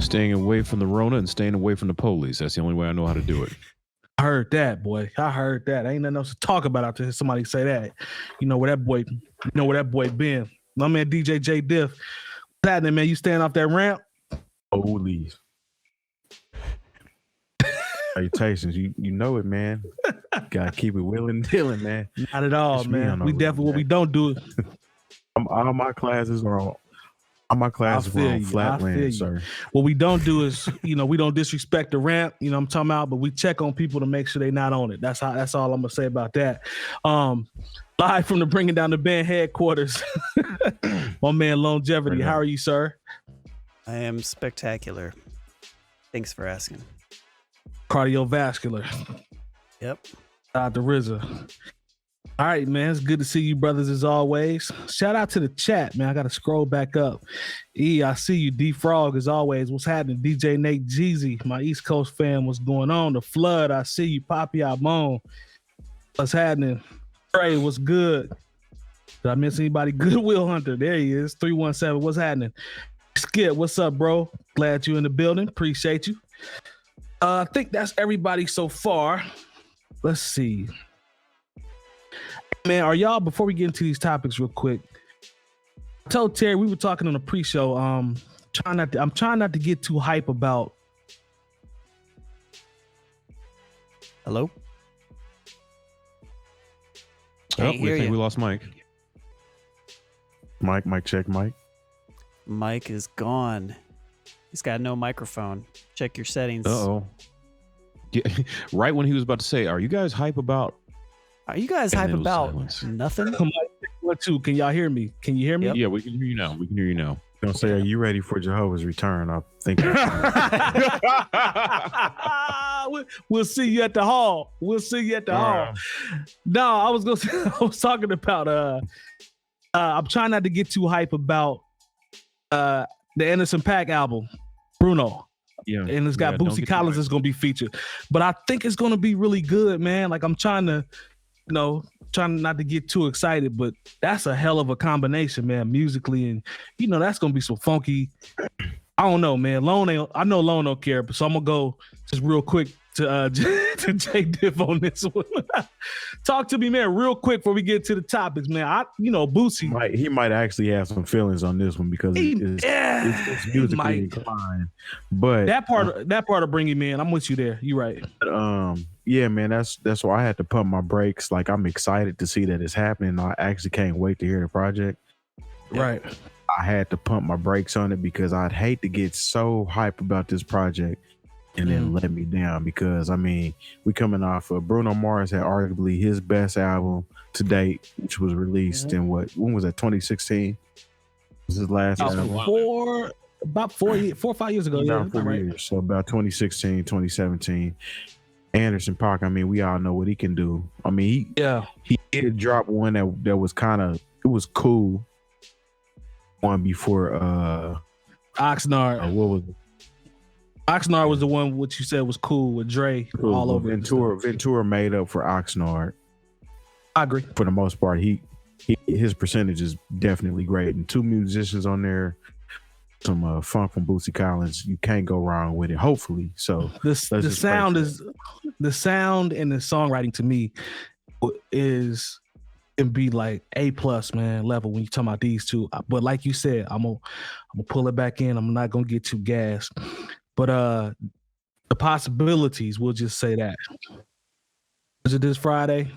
staying away from the Rona and staying away from the police. That's the only way I know how to do it. I heard that, boy. I heard that. Ain't nothing else to talk about after somebody say that. You know where that boy been. My man DJ Jay Diff. What's happening, man? You staying off that ramp? Holy. Salutations. You know it, man. Gotta keep it willing and dealing, man. Not at all, man. We definitely what we don't do. All my classes are on flat land, sir. What we don't do is, we don't disrespect the ramp, you know what I'm talking about, but we check on people to make sure they're not on it. That's all I'm gonna say about that. Live from the Bringing Down the Band headquarters, my man Lonegevity. How are you, sir? I am spectacular. Thanks for asking. Cardiovascular. Yep. Shout out to RZA. All right, man. It's good to see you, brothers, as always. Shout out to the chat, man. I got to scroll back up. I see you. D-Frog, as always. What's happening? DJ Nate Jeezy, my East Coast fan. What's going on? The Flood, I see you. Poppy Amon. What's happening? Trey, what's good? Did I miss anybody? Goodwill Hunter. There he is. 317. What's happening? Skip, what's up, bro? Glad you in the building. Appreciate you. I think that's everybody so far. Let's see. Man, are y'all, before we get into these topics real quick, I told Terry, we were talking on the pre-show, I'm trying not to get too hype about. Hello? We think we lost Mike. Mike, check Mike. Mike is gone. He's got no microphone. Check your settings. Uh-oh. Yeah, right when he was about to say, are you guys hype about? Are you guys hype about nothing? What too? Can y'all hear me? Can you hear me? Yep. Yeah, we can hear you now. Don't say, are you ready for Jehovah's return? I think. We'll see you at the hall. Hall. No, I was talking about. I'm trying not to get too hype about the Anderson .Paak album, Bruno. Yeah, and it's got Bootsy Collins is going to be featured, but I think it's going to be really good, man. Like I'm trying not to get too excited, but that's a hell of a combination, man, musically, and that's going to be some funky. I don't know, man. I know Lone don't care, but so I'm gonna go just real quick to Jay Diff on this one. Talk to me, man, real quick before we get to the topics, man. Bootsy. He might actually have some feelings on this one because it's musically inclined. But that part of bringing me in, I'm with you there. You right. Yeah, man. That's why I had to pump my brakes. Like I'm excited to see that it's happening. I actually can't wait to hear the project. Right. I had to pump my brakes on it because I'd hate to get so hype about this project and then let me down, because we coming off of Bruno Mars had arguably his best album to date, which was released in when was that, 2016? Was his last album? About 4 or 5 years ago. About 4 years. So about 2016, 2017. Anderson .Paak, we all know what he can do. He did drop one that was it was cool. One before Oxnard. What was it? Oxnard was the one which you said was cool with Dre all over. Ventura made up for Oxnard. I agree. For the most part, his percentage is definitely great, and two musicians on there, some funk from Bootsy Collins. You can't go wrong with it. Hopefully, so the sound and the songwriting to me is. And be like A+ man level when you talk about these two, but like you said, I'm gonna pull it back in. I'm not gonna get too gassed, but the possibilities, we'll just say that. Is it this Friday?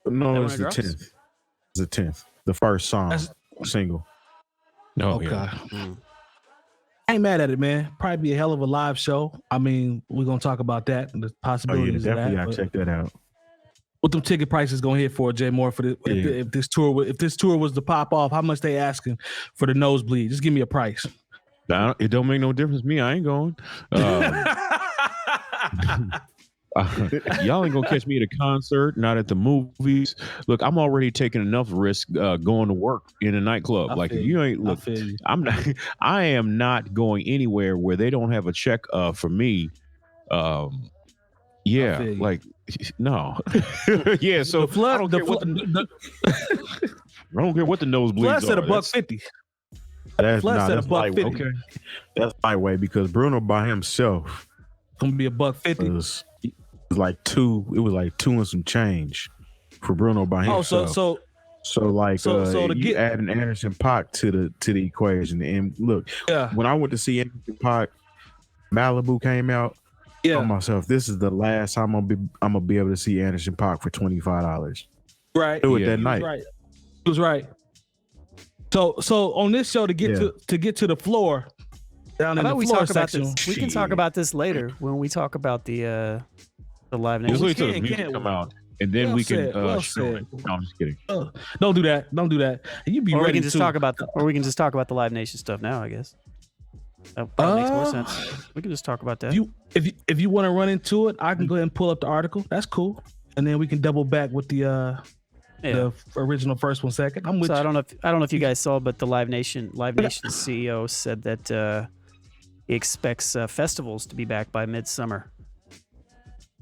No, it's the 10th. It's the 10th. The first single. No, okay. I ain't mad at it, man. Probably be a hell of a live show. We're gonna talk about that and the possibilities. Definitely, of that. Check that out. what them ticket prices gonna hit for, Jay Moore, for if this tour was to pop off? How much they asking for the nosebleed? Just give me a price. It don't make no difference to me. I ain't going. Y'all ain't gonna catch me at a concert, not at the movies. Look, I'm already taking enough risk going to work in a nightclub. I am not going anywhere where they don't have a check for me. No. Yeah, so I don't care what the nosebleeds Plus are. at $150. That's $150. Okay, that's my way, because Bruno by himself gonna be $150. It was like two and some change for Bruno by himself. So you add an Anderson .Paak to the equation. And look, when I went to see Anderson .Paak, Malibu came out. Yeah, I myself, this is the last time I'm gonna be able to see Anderson .Paak for $25. Right, do it that night. Right, he was right. So on this show, to get to the floor, down in the floor section, we can talk about this later when we talk about the Live Nation. Just wait till the music come out, and then we can show it. No, I'm just kidding. Don't do that. You be ready to talk about the Live Nation stuff now, I guess. That probably makes more sense. We can just talk about that. If you want to run into it, I can go ahead and pull up the article. That's cool, and then we can double back with the original first 1 second. I'm with you. I don't know if you guys saw, but the Live Nation CEO said that he expects festivals to be back by midsummer.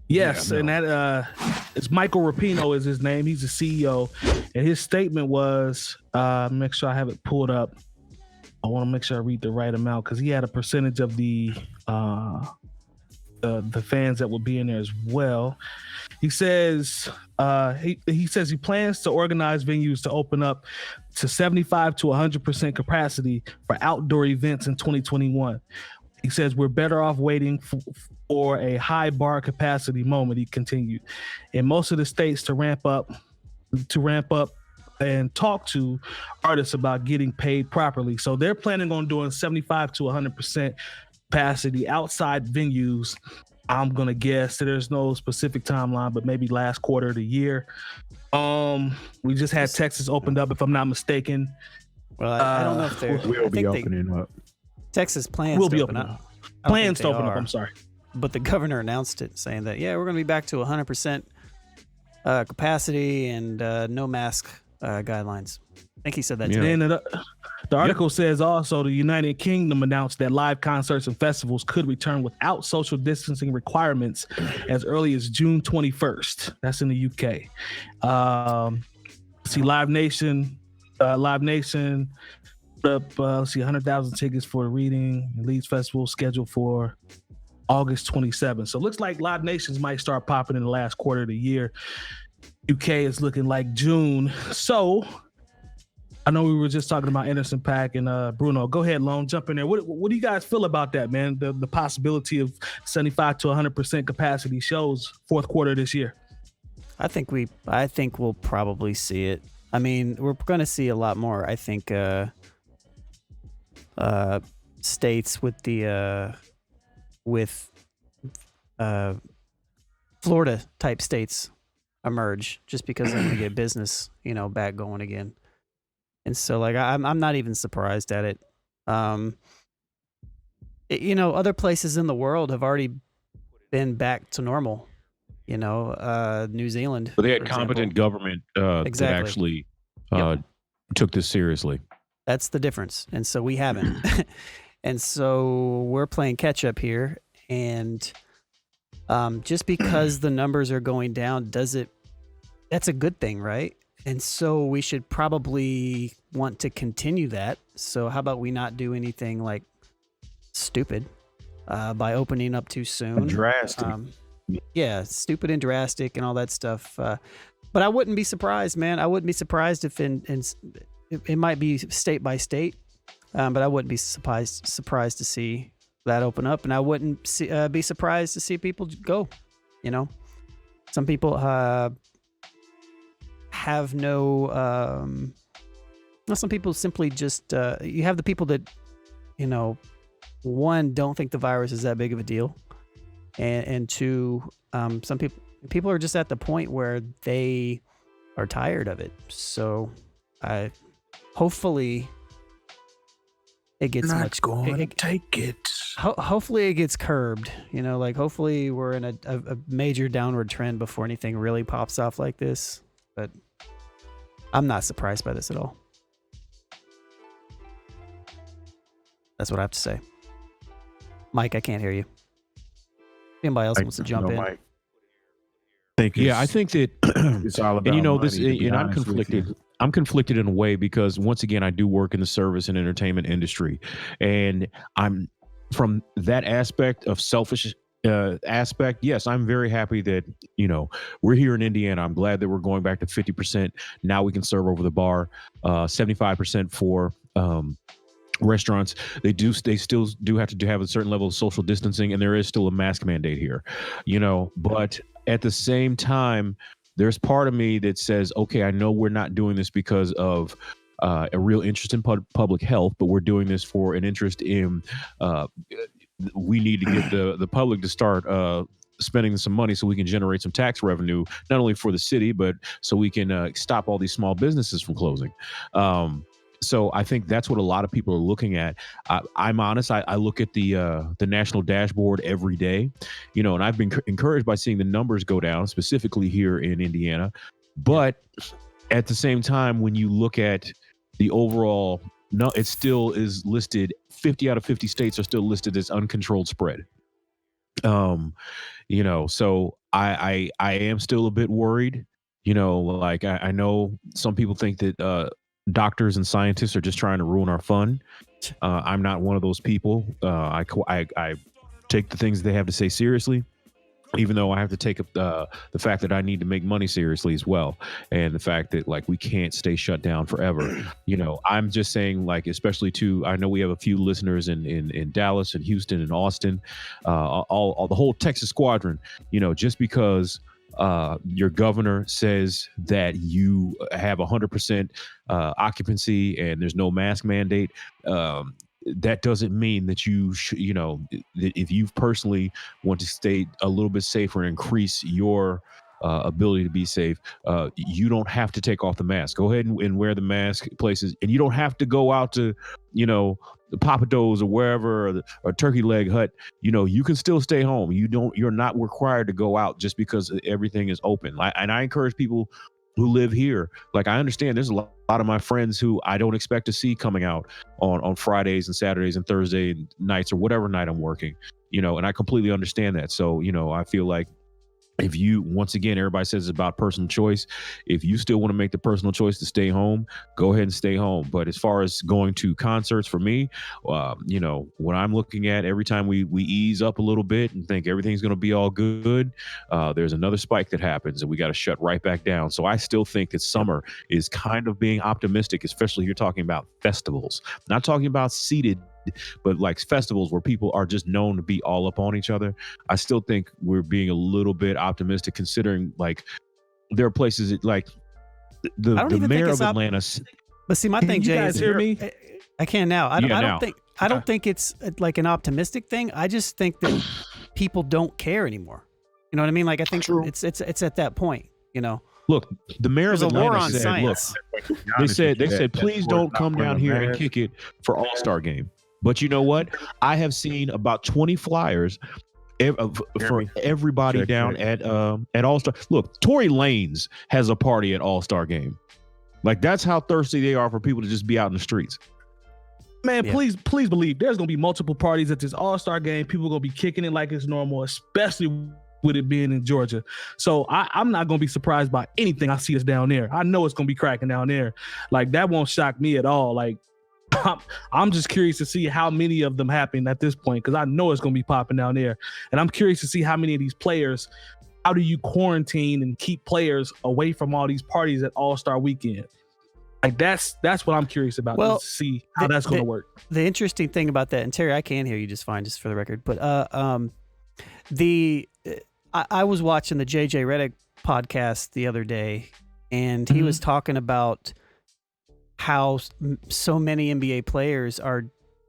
Yes, and that it's Michael Rapino is his name. He's the CEO, and his statement was, make sure I have it pulled up. I want to make sure I read the right amount, because he had a percentage of the fans that will be in there as well. He says he says he plans to organize venues to open up to 75 to 100% capacity for outdoor events in 2021. He says we're better off waiting for a high bar capacity moment. He continued, in most of the states to ramp up and talk to artists about getting paid properly. So they're planning on doing 75 to 100% capacity outside venues. I'm gonna guess that there's no specific timeline, but maybe last quarter of the year. We just had Texas opened up, if I'm not mistaken. Well, I don't know if we'll be opening up. Texas plans to open up. Plans to open up. I'm sorry, but the governor announced it, saying that we're going to be back to 100% capacity and no mask guidelines. I think he said that. Yeah. And the article says also the United Kingdom announced that live concerts and festivals could return without social distancing requirements as early as June 21st. That's in the UK. See, Live Nation put up 100,000 tickets for the reading and Leeds Festival scheduled for August 27th. So it looks like Live Nations might start popping in the last quarter of the year. UK is looking like June. So I know we were just talking about Anderson .Paak and Bruno. Go ahead, Lone, jump in there. What do you guys feel about that, man? The possibility of 75 to 100% capacity shows fourth quarter this year. I think we'll probably see it. I mean, we're going to see a lot more. I think states with Florida type states emerge just because they're going to get business, back going again. And so, like, I'm not even surprised at it. Other places in the world have already been back to normal. New Zealand. But they had competent government that actually took this seriously. That's the difference. And so we haven't. And so we're playing catch up here. And just because the numbers are going down, that's a good thing, right? And so we should probably want to continue that. So how about we not do anything like stupid by opening up too soon? Drastic. Stupid and drastic and all that stuff. But I wouldn't be surprised, man. I wouldn't be surprised if it might be state by state, but I wouldn't be surprised to see that open up, and I wouldn't be surprised to see people go. Some people have no. Some people simply just. You have the people that, one, don't think the virus is that big of a deal, and two, some People are just at the point where they are tired of it. So hopefully it gets take it. Hopefully it gets curbed. Like hopefully we're in a major downward trend before anything really pops off like this. But I'm not surprised by this at all. That's what I have to say. Mike, I can't hear you. Anybody else wants to jump in? Mike. I think that it's all about money, and I'm conflicted. I'm conflicted in a way because once again, I do work in the service and entertainment industry, and I'm from that aspect of selfish aspect. Yes, I'm very happy that we're here in Indiana. I'm glad that we're going back to 50%. Now we can serve over the bar, 75% for restaurants. They still do have to have a certain level of social distancing, and there is still a mask mandate here, but at the same time, there's part of me that says, okay, I know we're not doing this because of a real interest in public health, but we're doing this for an interest in we need to get the public to start spending some money so we can generate some tax revenue, not only for the city, but so we can stop all these small businesses from closing. So I think that's what a lot of people are looking at. I'm honest. I look at the national dashboard every day, and I've been encouraged by seeing the numbers go down, specifically here in Indiana. But at the same time, when you look at the overall, it still is listed. 50 out of 50 states are still listed as uncontrolled spread. So I am still a bit worried. Like I know some people think that doctors and scientists are just trying to ruin our fun. I'm not one of those people. I take the things they have to say seriously, even though I have to take the fact that I need to make money seriously as well, and the fact that like we can't stay shut down forever. I'm just saying, like, especially I know we have a few listeners in Dallas and Houston and Austin, all the whole Texas squadron. Just because your governor says that you have 100% occupancy and there's no mask mandate, that doesn't mean that that if you personally want to stay a little bit safer and increase your ability to be safe, you don't have to take off the mask. Go ahead and wear the mask places, and you don't have to go out to the Papa Do's or wherever, or Turkey Leg Hut. You can still stay home. You're not required to go out just because everything is open. And I encourage people who live here. Like, I understand there's a lot of my friends who I don't expect to see coming out on Fridays and Saturdays and Thursday nights or whatever night I'm working, and I completely understand that. So, I feel like if you, once again, everybody says it's about personal choice. If you still want to make the personal choice to stay home, go ahead and stay home. But as far as going to concerts, for me, what I'm looking at, every time we ease up a little bit and think everything's going to be all good, there's another spike that happens and we got to shut right back down. So I still think that summer is kind of being optimistic, especially if you're talking about festivals, not talking about seated, but like festivals where people are just known to be all up on each other. I still think we're being a little bit optimistic, considering like there are places that, like the mayor of Atlanta. But see, my thing, Jay, is hear me? I can now. I don't think it's like an optimistic thing. I just think that people don't care anymore. You know what I mean? Like, I think it's at that point. Look, the mayor of Atlanta said, science. Look, they said, please don't come down here and kick it for All-Star Game. But you know what? I have seen about 20 flyers for everybody down at All-Star. Look, Tory Lanez has a party at All-Star Game. Like, that's how thirsty they are for people to just be out in the streets. Man, please believe there's going to be multiple parties at this All-Star Game. People are going to be kicking it like it's normal, especially with it being in Georgia. So I'm not going to be surprised by anything I see us down there. I know it's going to be cracking down there. Like, that won't shock me at all. Like, I'm just curious to see how many of them happen at this point, because I know it's going to be popping down there. And I'm curious to see how many of these players, how do you quarantine and keep players away from all these parties at All-Star Weekend? Like, that's what I'm curious about, to see how that's going to work. The interesting thing about that, and Terry, I can hear you just fine, just for the record, but I was watching the JJ Redick podcast the other day, and he was talking about how so many NBA players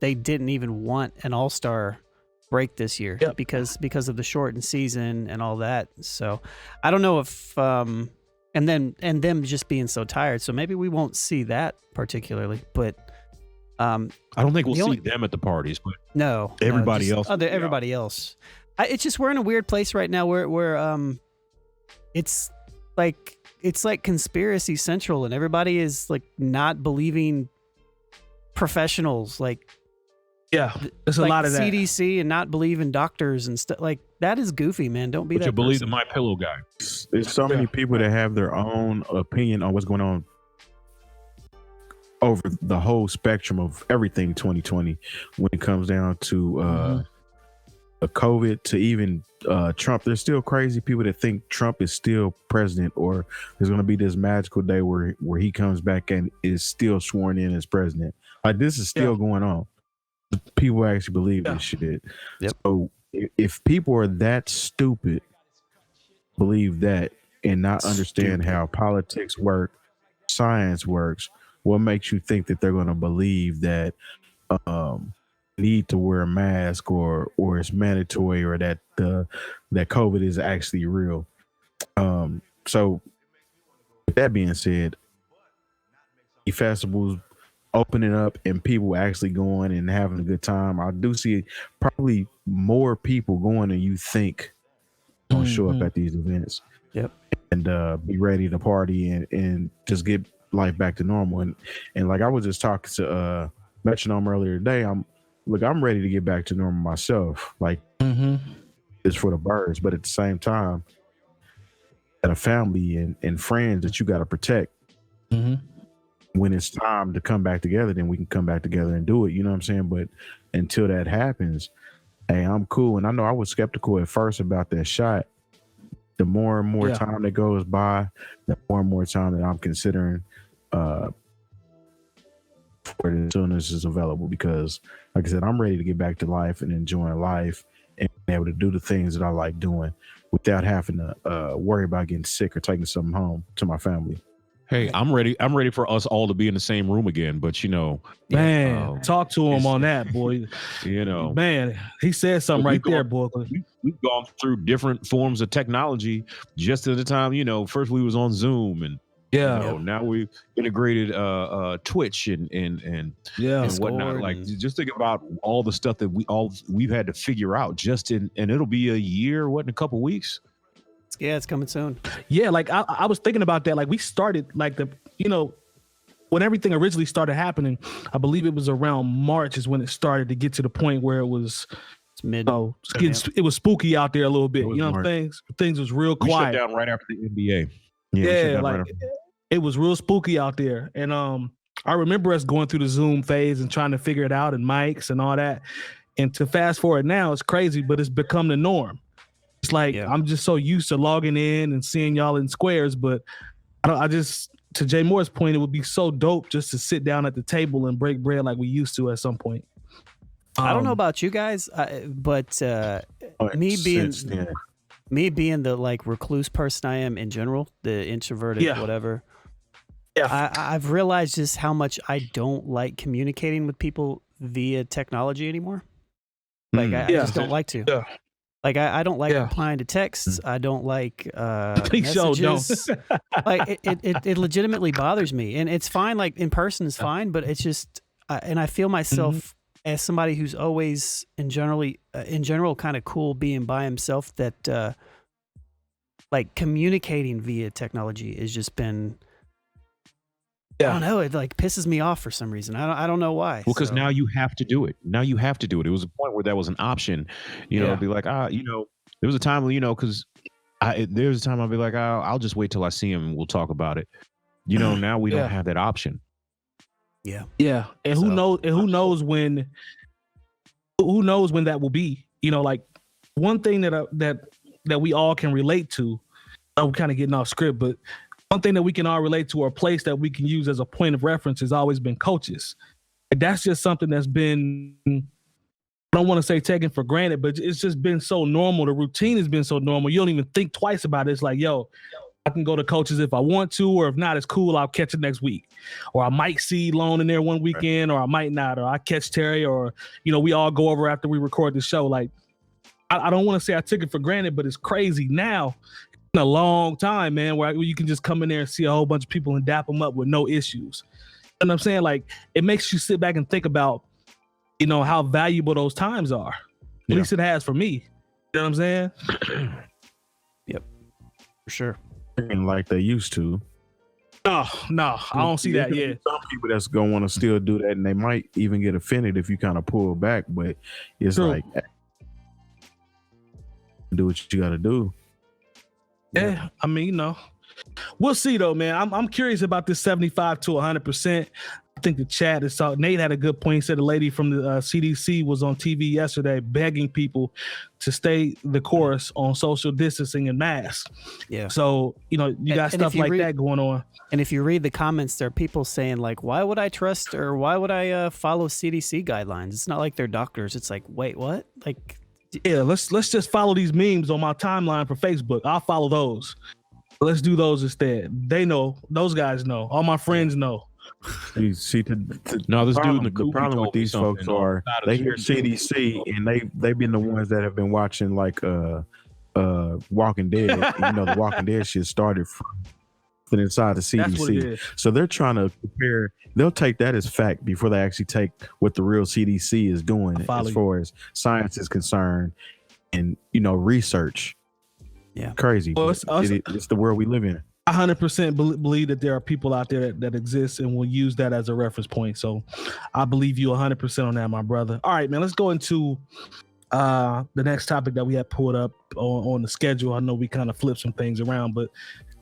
they didn't even want an All-Star break this year Yep. because of the shortened season and all that. So I don't know if and them just being so tired. So maybe we won't see that particularly, but I don't think we'll the see only- them at the parties, but no, Everybody else will be out. everybody else. It's just we're in a weird place right now where it's like conspiracy central, and everybody is like not believing professionals, like Yeah, there's a like lot of that. CDC, and not believing doctors and stuff. Like that is goofy, man. Don't be but that. you believe the person. My Pillow guy. There's so many people that have their own opinion on what's going on over the whole spectrum of everything 2020 when it comes down to COVID to even Trump. There's still crazy people that think Trump is still president, or there's going to be this magical day where he comes back and is still sworn in as president. Like this is still going on. People actually believe this shit. Yep. So if people are that stupid, believe that, and not understand how politics work, science works, what makes you think that they're going to believe that need to wear a mask or it's mandatory, or that that COVID is actually real? So with that being said, the festivals opening up and people actually going and having a good time. I do see probably more people going than you think gonna show up at these events. Yep. And be ready to party and just get life back to normal. And like I was just talking to Metronome earlier today, I'm ready to get back to normal myself. Like it's for the birds, but at the same time, at a family and friends that you got to protect. When it's time to come back together, then we can come back together and do it. You know what I'm saying? But until that happens, hey, I'm cool. And I know I was skeptical at first about that shot. The more and more time that goes by, the more and more time that I'm considering for it as soon as it's available. Because like I said, I'm ready to get back to life and enjoying life and being able to do the things that I like doing without having to worry about getting sick or taking something home to my family. Hey, I'm ready. I'm ready for us all to be in the same room again. But Man, talk to him on that, boy. Man, he said something right there, boy. We've gone through different forms of technology just at the time. First we was on Zoom, and now we integrated Twitch and whatnot. Like, just think about all the stuff that we've had to figure out and it'll be a year, in a couple weeks. Yeah, it's coming soon. Yeah, like I was thinking about that. Like we started like when everything originally started happening, I believe it was around March is when it started to get to the point where it was mid. It was spooky out there a little bit. You know what I'm saying? Things was real quiet. We shut down right after the NBA. It was real spooky out there. And I remember us going through the Zoom phase and trying to figure it out, and mics and all that. And to fast forward now, it's crazy, but it's become the norm. It's like I'm just so used to logging in and seeing y'all in squares, but to Jay Moore's point, it would be so dope just to sit down at the table and break bread like we used to at some point. I don't know about you guys, but me being the like recluse person I am in general, the introverted whatever. Yeah, I've realized just how much I don't like communicating with people via technology anymore. Like I just don't like to. Yeah. Like I don't like replying to texts. I don't like messages. Like it legitimately bothers me, and it's fine. Like in person is fine, but it's just, and I feel myself as somebody who's always in general kind of cool being by himself. That like communicating via technology has just been. I don't know. It like pisses me off for some reason. I don't know why. Well, because now you have to do it. Now you have to do it. It was a point where that was an option. Be like, there was a time, because there was a time I'll be like, I'll just wait till I see him and we'll talk about it. Now we don't have that option. Yeah. Yeah. And who knows when that will be? Like one thing that we all can relate to. I'm kind of getting off script, but one thing that we can all relate to, or a place that we can use as a point of reference, has always been coaches. Like that's just something that's been, I don't want to say taken for granted, but it's just been so normal. The routine has been so normal. You don't even think twice about it. It's like, I can go to coaches if I want to, or if not, it's cool. I'll catch it next week. Or I might see Lone in there one weekend, or I might not, or I catch Terry, or, we all go over after we record the show. Like I don't want to say I took it for granted, but it's crazy now. In a long time, man, where you can just come in there and see a whole bunch of people and dap them up with no issues. You know what I'm saying? Like, it makes you sit back and think about, you know, how valuable those times are. At least it has for me. You know what I'm saying? Yep, for sure. And like they used to. No, I don't see that yet. Some people that's gonna want to still do that, and they might even get offended if you kind of pull back. But it's True. like, do what you got to do. Yeah, I mean, you know, we'll see though, man. I'm curious about this 75 to 100%. I think the chat is so. Nate had a good point. He said a lady from the CDC was on TV yesterday begging people to stay the course on social distancing and masks. Yeah. So, you know, you got stuff like that going on. And if you read the comments, there are people saying like, why would I trust or why would I follow CDC guidelines? It's not like they're doctors. It's like, wait, what? Like, yeah, let's just follow these memes on my timeline for Facebook. I'll follow those. Let's do those instead. They know. Those guys know. All my friends know. You see, the problem with these folks are they hear CDC and they've been the ones that have been watching like Walking Dead. You know, the Walking Dead shit started from inside the CDC. So they're trying to compare. They'll take that as fact before they actually take what the real CDC is doing as far as science is concerned and, you know, research. Yeah. Crazy. Well, it's the world we live in. 100% believe that there are people out there that exist and will use that as a reference point. So I believe you 100% on that, my brother. All right, man, let's go into the next topic that we had pulled up on the schedule. I know we kind of flipped some things around, but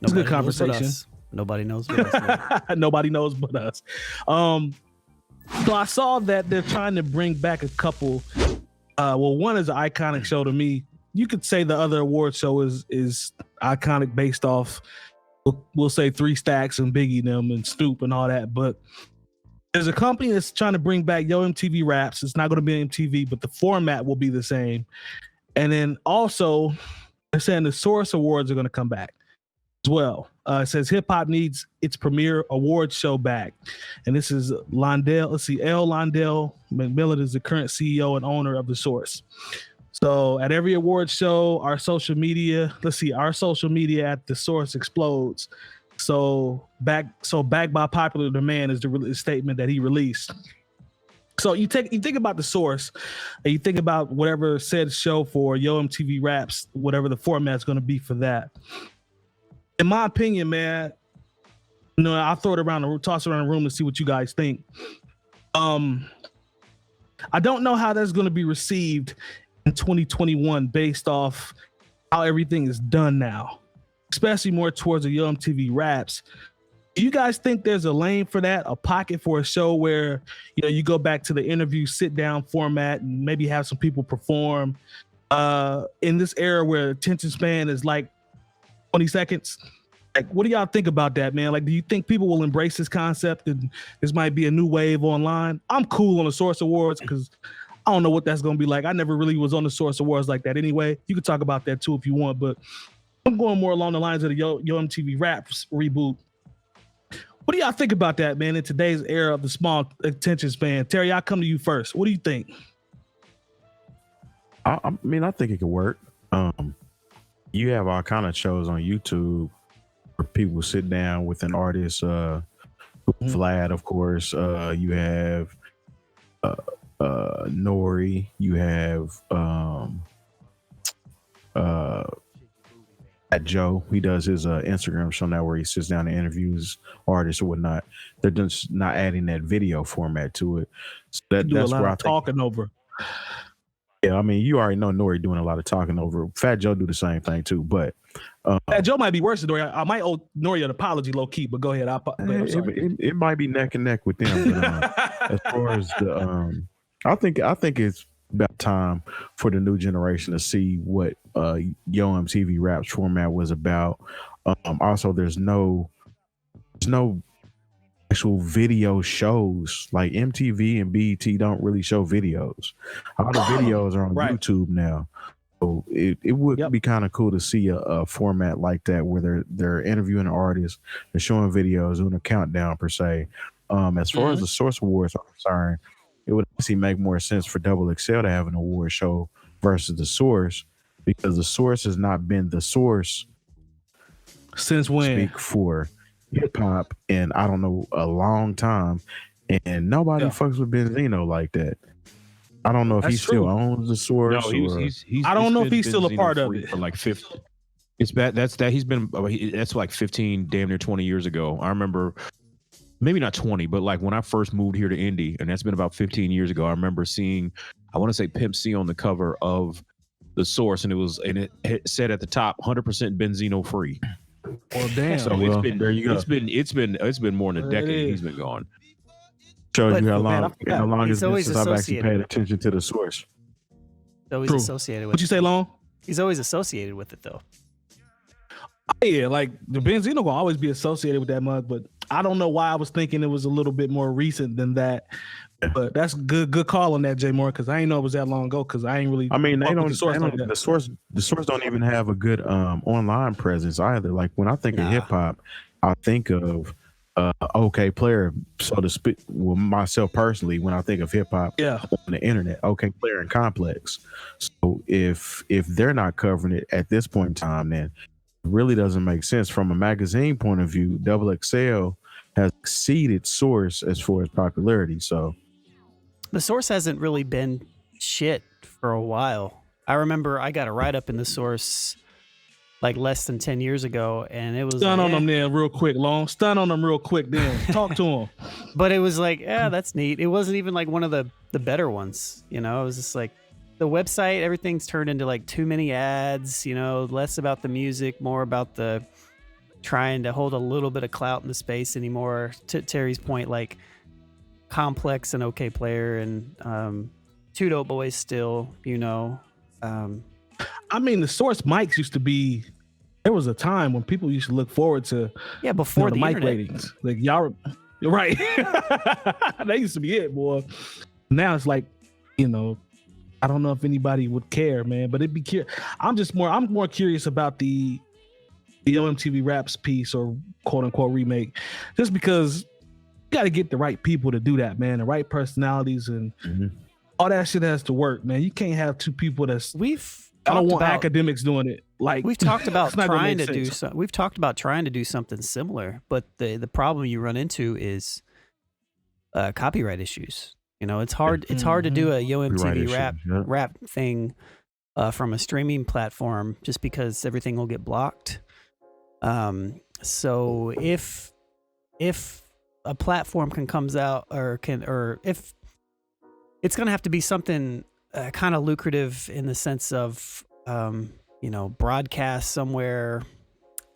it's a good conversation. Nobody knows but us. Nobody knows but us. So I saw that they're trying to bring back a couple. One is an iconic show to me. You could say the other award show is iconic based off, we'll say 3 Stacks and Biggie them and Snoop and all that. But there's a company that's trying to bring back Yo MTV Raps. It's not going to be on MTV, but the format will be the same. And then also, they're saying the Source Awards are going to come back as well. It says hip hop needs its premiere award show back. And this is Londell. Let's see, L. Londell McMillan is the current CEO and owner of the Source. So at every award show, our social media at the Source explodes. So back by popular demand is the statement that he released. So you think about the Source, and you think about whatever said show for Yo MTV Raps, whatever the format's going to be for that. In my opinion, man, you know, I'll throw it around toss it around the room to see what you guys think. I don't know how that's going to be received in 2021 based off how everything is done now, especially more towards the Yo MTV Raps. Do you guys think there's a lane for that, a pocket for a show where, you know, you go back to the interview sit down format and maybe have some people perform in this era where attention span is like 20 seconds? Like, what do y'all think about that, man? Like, do you think people will embrace this concept and this might be a new wave online? I'm cool on the Source Awards because I don't know what that's going to be like. I never really was on the Source Awards like that anyway. You can talk about that too if you want, but I'm going more along the lines of the Yo MTV Raps reboot. What do y'all think about that, man, in today's era of the small attention span? Terry, I'll come to you first. What do you think? I mean, I think it could work. You have all kind of shows on YouTube where people sit down with an artist, Vlad, of course. You have Nori, you have at Joe. He does his Instagram show now where he sits down and interviews artists or whatnot. They're just not adding that video format to it. So that's where I think talking over. Yeah, I mean, you already know Nori doing a lot of talking over. Fat Joe do the same thing too, but Fat Joe might be worse than Nori. I might owe Nori an apology, low key, but go ahead. It might be neck and neck with them. But, as far as the, I think it's about time for the new generation to see what Yo MTV Raps format was about. Also, there's no actual video shows. Like MTV and BET don't really show videos. All the videos are on YouTube now. So it would be kind of cool to see a format like that where they're interviewing an artist, they're showing videos, doing a countdown per se. As far as the Source Awards are concerned, it would actually make more sense for 𝗲𝗡 to have an award show versus the source, because the source has not been the source since when? Speak for hip hop in I don't know a long time, and nobody fucks with Benzino like that. I don't know if he still owns the source. No, he's I don't know if he's still a part of it for like 50. It's bad. That's like 15, damn near 20 years ago. I remember, maybe not 20, but like when I first moved here to Indy, and that's been about 15 years ago. I remember seeing, I want to say Pimp C on the cover of the source, and it said at the top 100% Benzino free. Well, damn. So there you go. It's been more than a decade he's been gone. Shows you how long it's been since I've actually paid attention to the source. Always associated with. What'd you say, Long? He's always associated with it, though. Yeah, like the Benzino will always be associated with that mug, but I don't know why I was thinking it was a little bit more recent than that. But that's good call on that, Jay Moore, because I didn't know it was that long ago. Because I ain't really. I mean, the source don't even have a good online presence either. Like when I think of hip hop, I think of 𝗏𝗏𝗱𝗀, so to speak. Well, myself personally, when I think of hip hop on the internet, 𝗏𝗏𝗱𝗀 and Complex. So if they're not covering it at this point in time, then it really doesn't make sense from a magazine point of view. XXL has exceeded Source as far as popularity. So the Source hasn't really been shit for a while. I remember I got a write up in the Source like less than 10 years ago, and it was stun on them then real quick, Long. Stun on them real quick then. Talk to them. But it was like, yeah, that's neat. It wasn't even like one of the better ones, you know. It was just like the website, everything's turned into like too many ads, you know, less about the music, more about the trying to hold a little bit of clout in the space anymore. To Terry's point, like Complex and 𝗏𝗏𝗱𝗀 and 2 Dope Boys still, you know. I mean, the Source mics used to be. There was a time when people used to look forward to before the mic ratings. Like y'all, you're right. That used to be it, boy. Now it's like, you know, I don't know if anybody would care, man. But it'd be curious. I'm more curious about the MTV Raps piece or quote unquote remake, just because you got to get the right people to do that, man. The right personalities and all that shit has to work, man. You can't have two people that's. I don't want academics doing it. Like we've talked about trying to do so. We've talked about trying to do something similar, but the problem you run into is copyright issues. You know, it's hard. It's hard to do a Yo MTV rap thing from a streaming platform just because everything will get blocked. So if a platform comes out or if it's going to have to be something kind of lucrative in the sense of, you know, broadcast somewhere,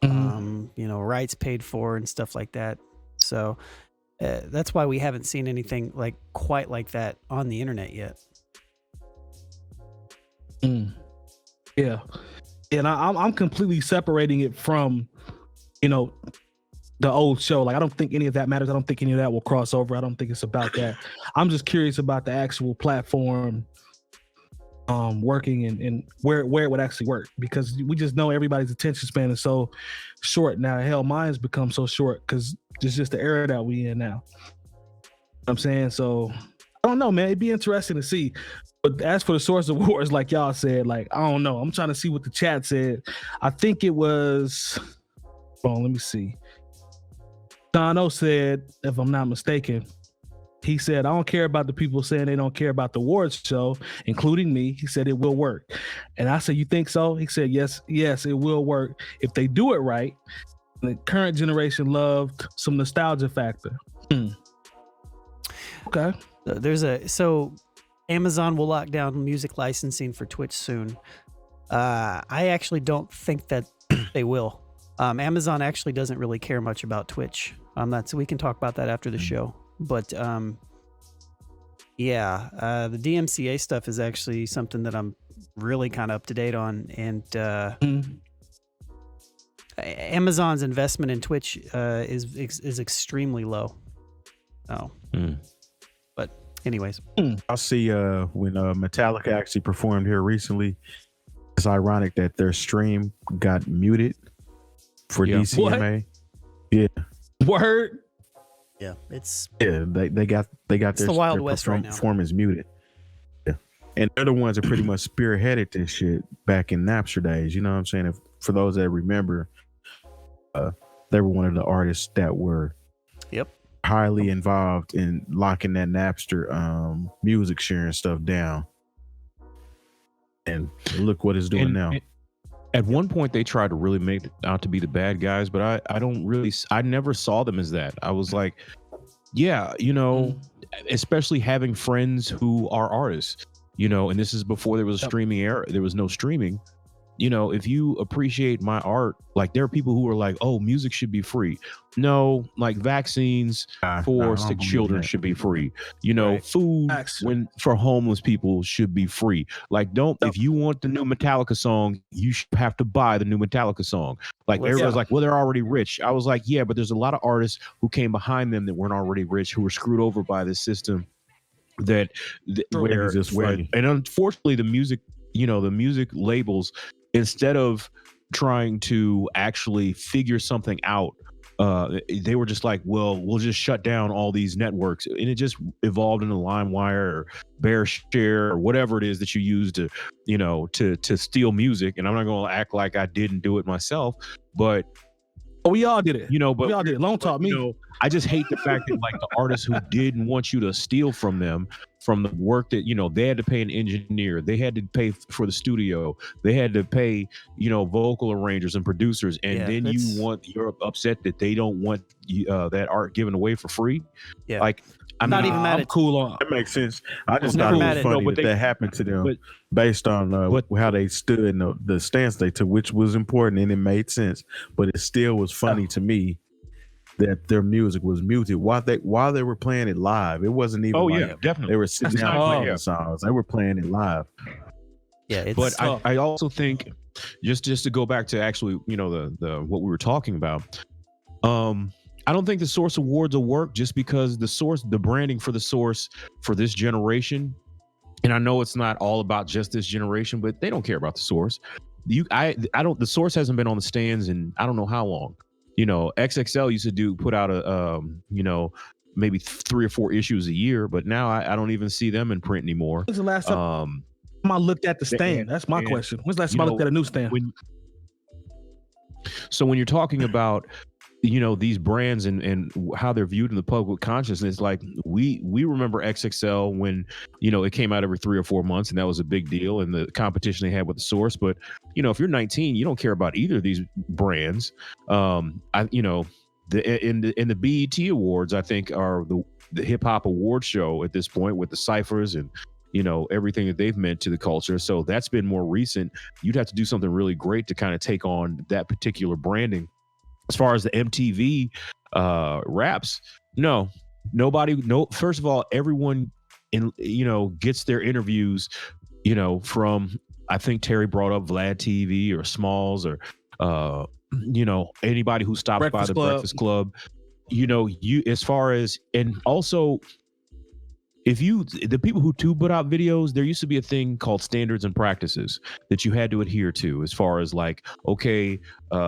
you know, rights paid for and stuff like that. So that's why we haven't seen anything like quite like that on the internet yet. Yeah. And I'm completely separating it from, you know, the old show. Like, I don't think any of that matters. I don't think any of that will cross over. I don't think it's about that. I'm just curious about the actual platform working and where it would actually work, because we just know everybody's attention span is so short now. Hell, mine's become so short because it's just the era that we in now. You know what I'm saying? So I don't know, man. It'd be interesting to see. But as for the Source Awards, like y'all said, like, I don't know. I'm trying to see what the chat said. I think it was, hold on, let me see. Dono said, if I'm not mistaken, he said, I don't care about the people saying they don't care about the awards show, including me. He said it will work. And I said, you think so? He said, yes, it will work if they do it right. The current generation loved some nostalgia factor. Okay. So Amazon will lock down music licensing for Twitch soon. I actually don't think that they will. Amazon actually doesn't really care much about Twitch. So we can talk about that after the show. But the DMCA stuff is actually something that I'm really kind of up to date on, and Amazon's investment in Twitch is extremely low. Oh, but anyways, I see when Metallica actually performed here recently, it's ironic that their stream got muted for DCMA. What? Yeah, word. Yeah, it's they got the Wild West right now. Performance muted. Yeah. And they're the ones that pretty much spearheaded this shit back in Napster days. You know what I'm saying? For those that remember, they were one of the artists that were highly involved in locking that Napster music sharing stuff down. And look what it's doing now. At one point, they tried to really make it out to be the bad guys, but I never saw them as that. I was like, yeah, you know, especially having friends who are artists, you know, and this is before there was a streaming era. There was no streaming. You know, if you appreciate my art, like there are people who are like, oh, music should be free. No, like vaccines for sick children should be free. You know, food for homeless people should be free. Like, if you want the new Metallica song, you should have to buy the new Metallica song. Like everybody's like, well, they're already rich. I was like, yeah, but there's a lot of artists who came behind them that weren't already rich, who were screwed over by this system where and unfortunately the music, you know, the music labels, instead of trying to actually figure something out, they were just like, well, we'll just shut down all these networks. And it just evolved into LimeWire or BearShare or whatever it is that you use to, you know, to steal music. And I'm not going to act like I didn't do it myself, but we all did it. You know, but we all did it. Long taught me. You know, I just hate the fact that like the artists who didn't want you to steal from them, from the work that, you know, they had to pay an engineer, they had to pay for the studio, they had to pay, you know, vocal arrangers and producers, and then you're upset that they don't want that art given away for free. Yeah, like I'm not even mad at cool on that. Makes sense. I just thought it was funny that happened to them based on how they stood and the stance they took, which was important and it made sense. But it still was funny to me that their music was muted while they were playing it live. It wasn't even definitely they were sitting down playing the songs. They were playing it live. Yeah, but I also think just to go back to actually, you know, the what we were talking about. I don't think the Source Awards will work just because the branding for the Source for this generation, and I know it's not all about just this generation, but they don't care about the Source. The Source hasn't been on the stands in I don't know how long. You know, XXL used to put out a you know, maybe 3 or 4 issues a year, but now I don't even see them in print anymore. When's the last time I looked at the stand? That's my question. When's the last time I looked at a newsstand? So when you're talking about, you know, these brands and how they're viewed in the public consciousness, like we remember XXL when, you know, it came out every 3 or 4 months and that was a big deal, and the competition they had with the Source. But, you know, if you're 19, you don't care about either of these brands. You know, in the BET Awards, I think are the hip hop award show at this point with the ciphers and, you know, everything that they've meant to the culture. So that's been more recent. You'd have to do something really great to kind of take on that particular branding. As far as the MTV raps, nobody. First of all, everyone gets their interviews, you know, from, I think Terry brought up Vlad TV or Smalls or you know, anybody who stops by the Breakfast Club. You know, as far as, and also, the people who put out videos, there used to be a thing called standards and practices that you had to adhere to, as far as like, okay,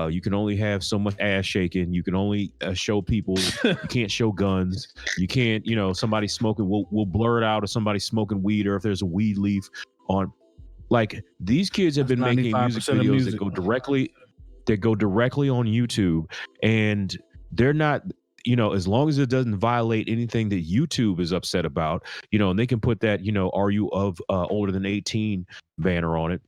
you can only have so much ass shaking. You can only show people, you can't show guns. You can't, you know, somebody smoking, we'll blur it out if somebody's smoking weed or if there's a weed leaf on. Like, these kids have been making music videos that go directly on YouTube, and they're not, you know, as long as it doesn't violate anything that YouTube is upset about, you know, and they can put that, you know, are you of older than 18 banner on it.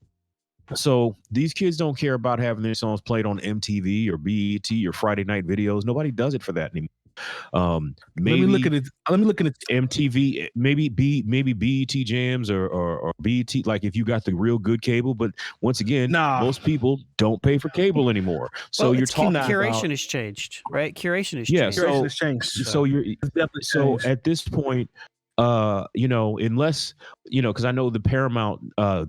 So these kids don't care about having their songs played on MTV or BET or Friday night videos. Nobody does it for that anymore. Maybe let me look at it. MTV, maybe BET jams or BET, like if you got the real good cable. But once again, most people don't pay for cable anymore. So you're talking curation has changed, right? Curation has changed. So at this point, you know, unless, you know, because I know the Paramount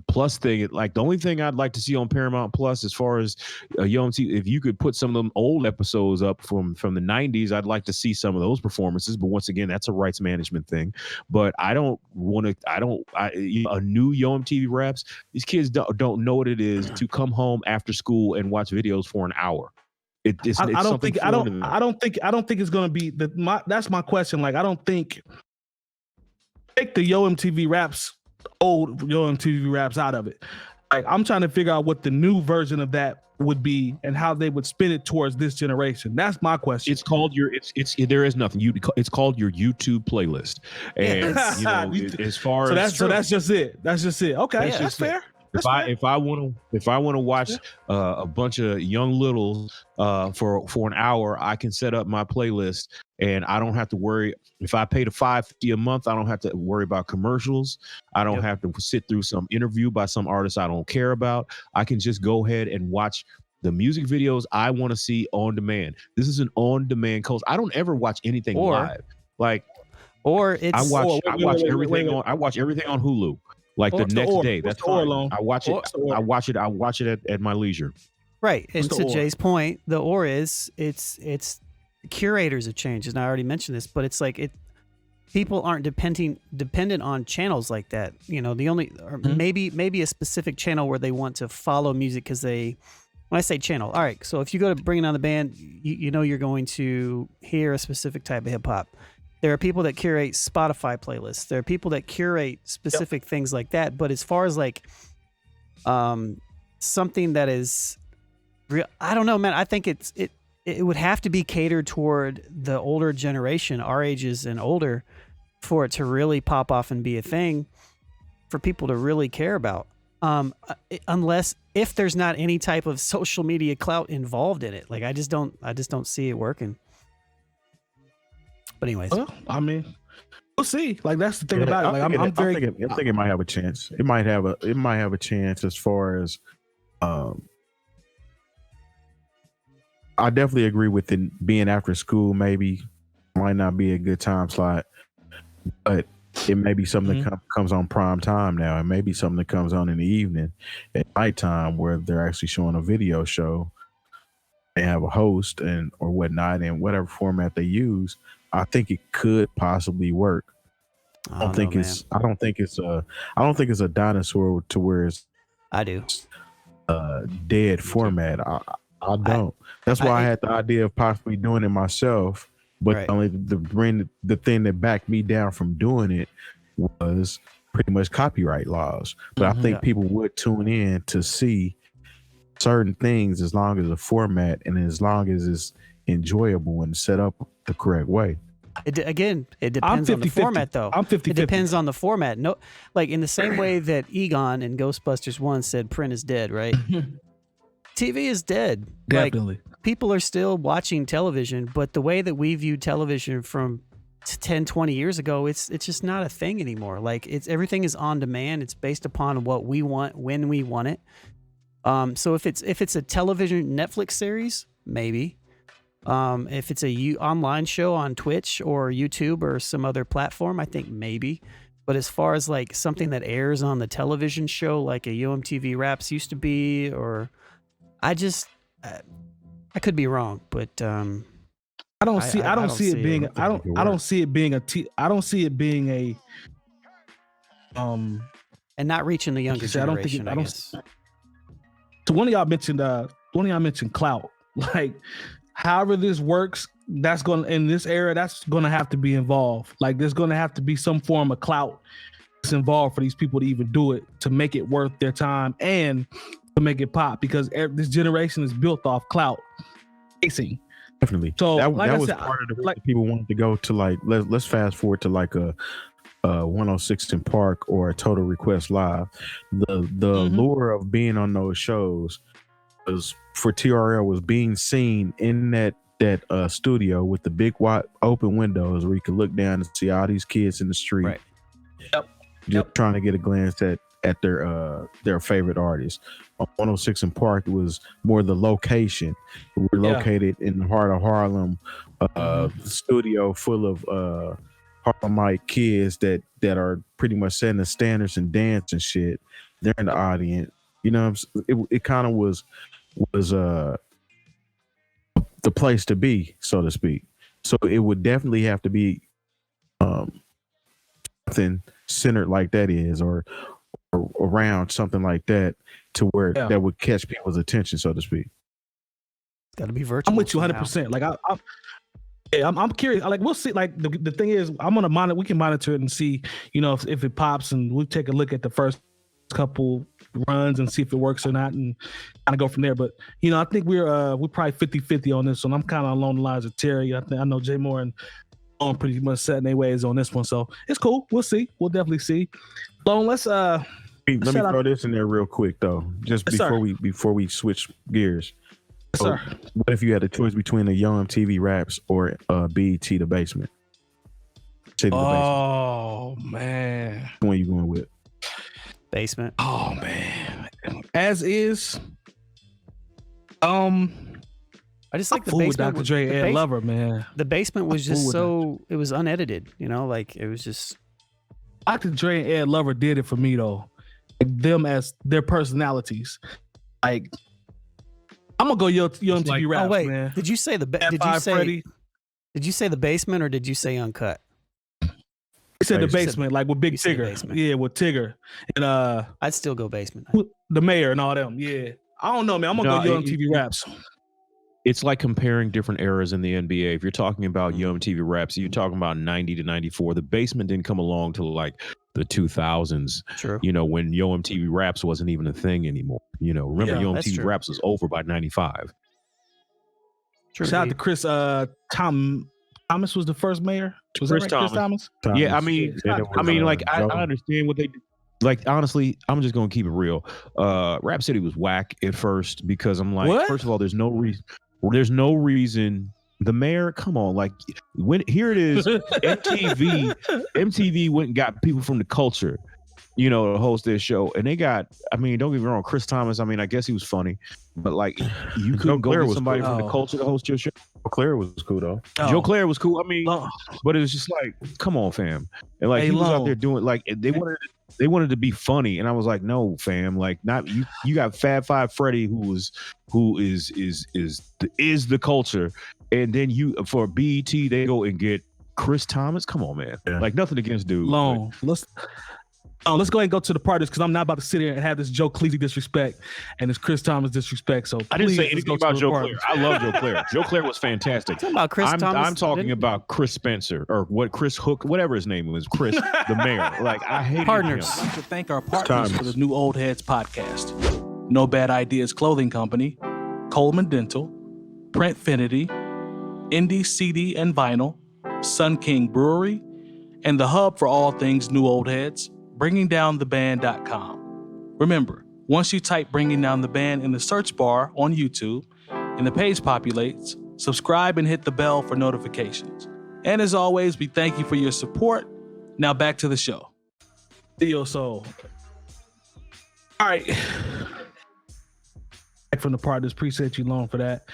Plus thing, like the only thing I'd like to see on Paramount Plus as far as if you could put some of them old episodes up from the 90s, I'd like to see some of those performances. But once again, that's a rights management thing. But I don't want to, a new Yo MTV Raps, these kids don't know what it is to come home after school and watch videos for an hour. I don't think it's going to be that's my question. Like, I don't think. Take the Yo MTV Raps old MTV raps out of it. Like, I'm trying to figure out what the new version of that would be and how they would spin it towards this generation. That's my question. It's called your there is nothing. It's called your YouTube playlist. And as far as that's just it. That's just it. Okay, that's fair. If I want to watch a bunch of young littles for an hour, I can set up my playlist, and I don't have to worry. If I pay the $5.50 a month, I don't have to worry about commercials. I don't have to sit through some interview by some artist I don't care about. I can just go ahead and watch the music videos I want to see on demand. This is an on-demand culture. I don't ever watch anything live. Like, or it's I watch everything on Hulu. Like the next day. That's fine. I watch it at my leisure. Right. And to Jay's point, it's curators have changed. And I already mentioned this, but it's like people aren't dependent on channels like that. You know, the only or maybe a specific channel where they want to follow music because when I say channel, all right. So if you go to Bringing Down the Band, you know you're going to hear a specific type of hip hop. There are people that curate Spotify playlists. There are people that curate specific things like that. But as far as like something that is real, I don't know, man. I think it would have to be catered toward the older generation, our ages and older, for it to really pop off and be a thing for people to really care about. Unless if there's not any type of social media clout involved in it. Like I just don't see it working. But anyways, well, I mean, we'll see. Like that's the thing about it. Like I think it might have a chance. It might have a chance as far as I definitely agree with it being after school. Maybe might not be a good time slot, but it may be something that comes on prime time now. It may be something that comes on in the evening at nighttime where they're actually showing a video show. They have a host or whatnot, and whatever format they use. I think it could possibly work. I don't think it's a dinosaur to where it's dead format. I don't. That's why I had the idea of possibly doing it myself. But the thing that backed me down from doing it was pretty much copyright laws. But I think people would tune in to see certain things as long as the format and as long as it's enjoyable and set up the correct way. It depends on the format, though. I'm 50-50. It depends on the format. No, like in the same way that Egon in Ghostbusters 1 said print is dead, right? TV is dead. Definitely. Like, people are still watching television, but the way that we viewed television from 10, 20 years ago, it's just not a thing anymore. Like everything is on demand. It's based upon what we want when we want it. So if it's a television Netflix series, maybe. If it's a online show on Twitch or YouTube or some other platform, I think maybe. But as far as like something that airs on the television show, like a UMTV Raps used to be, or I could be wrong, but I don't see it being a and not reaching the younger generation. I guess. So one of y'all mentioned clout. Like, however this works, that's going in this era, that's going to have to be involved. Like, there's going to have to be some form of clout that's involved for these people to even do it, to make it worth their time and to make it pop, because this generation is built off clout chasing. Definitely. So that was part of the reason people wanted to go to, like, let's fast forward to like a 106 in Park or a Total Request Live. The lure of being on those shows was for TRL was being seen in that studio with the big wide open windows where you could look down and see all these kids in the street. Right. Just trying to get a glance at their favorite artist. On 106 in Park, it was more the location. We're located in the heart of Harlem, studio full of Harlemite kids that are pretty much setting the standards and dance and shit. They're in the audience. You know, it kind of was the place to be, so to speak. So it would definitely have to be something centered like that is, or around something like that, to where that would catch people's attention, so to speak. Got to be virtual. I'm with you 100%. Like Yeah, I'm curious. Like, we'll see. Like, the thing is, I'm gonna monitor. We can monitor it and see, if it pops, and we'll take a look at the first couple runs and see if it works or not, and kind of go from there. But I think we're probably 50-50 on this one. I'm kind of along the lines of Terry. I know Jay Moore and on pretty much setting their ways on this one, so it's cool. We'll see. We'll definitely see. Lone, let's let me throw this in there real quick though, just before we switch gears. Yes, sir. What if you had a choice between the Yo MTV Raps or BET The Basement? Oh man, which one you going with? Basement. Oh man, as is. I just like the with basement. Dr. Dre and 𝗏𝗏, man. The basement was just it was unedited, like it was just. Dr. Dre and 𝗏𝗏 did it for me though. Like, them as their personalities. Like, I'm gonna go Yo MTV Raps, wait, man. Did you say Did you say the basement or did you say Uncut? He said the basement, like with Big Tigger. Yeah, with Tigger. And I'd still go basement. The mayor and all them. Yeah. I don't know, man. I'm gonna go Yo MTV Raps. It's like comparing different eras in the NBA. If you're talking about Yo MTV Raps, you're talking about 90 to 94. The basement didn't come along till like the 2000s. True. When Yo MTV Raps wasn't even a thing anymore. Remember Yo MTV Raps was over by 95. True. Shout out to Chris Thomas was the first mayor. Was Chris that right? Thomas. Chris Thomas? Yeah, I understand what they do. Like, honestly, I'm just gonna keep it real. Rap City was whack at first because I'm like, what? First of all, there's no reason. The mayor, come on, like here it is. MTV went and got people from the culture, to host their show, and they got. I mean, don't get me wrong, Chris Thomas. I mean, I guess he was funny, but like you couldn't go with somebody from the culture to host your show. Joe was cool though. Joe Claire was cool. I mean, but it was just like, come on, fam, and like he was out there doing like they wanted to be funny, and I was like, no, fam, like not you. You got Fab Five Freddy, who is the culture, and then you for BET they go and get Chris Thomas. Come on, man. Yeah. Like nothing against dude. Long. Let's go ahead and go to the parties because I'm not about to sit here and have this Joe 𝗲𝗍 disrespect and this Chris Thomas disrespect. So I didn't say anything about Joe Claire. I love Joe Claire. Joe Claire was fantastic. Talking about Chris Thomas. I'm talking about Chris Spencer or Chris Hook, whatever his name was, Chris the mayor. Like I hate partners. I'd like to thank our partners for the New Old Heads podcast: No Bad Ideas Clothing Company, Coleman Dental, Printfinity, Indie CD and Vinyl, Sun King Brewery, and the hub for all things New Old Heads, bringingdowntheband.com. Remember, once you type Bringing Down the Band in the search bar on YouTube and the page populates, subscribe and hit the bell for notifications. And as always, we thank you for your support. Now back to the show. Theo Soul. All right. Back from the partners, appreciate you, Long, for that.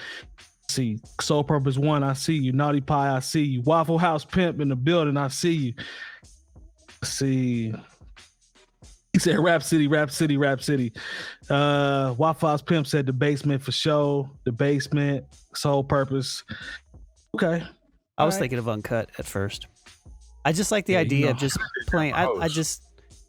See, Soul Purpose 1, I see you. Naughty Pie, I see you. Waffle House Pimp in the building, I see you. See. He said Rap City. Waffle House Pimp said the basement for show. The basement, Soul Purpose. Okay. I was thinking of Uncut at first. I just like the idea of just playing. I was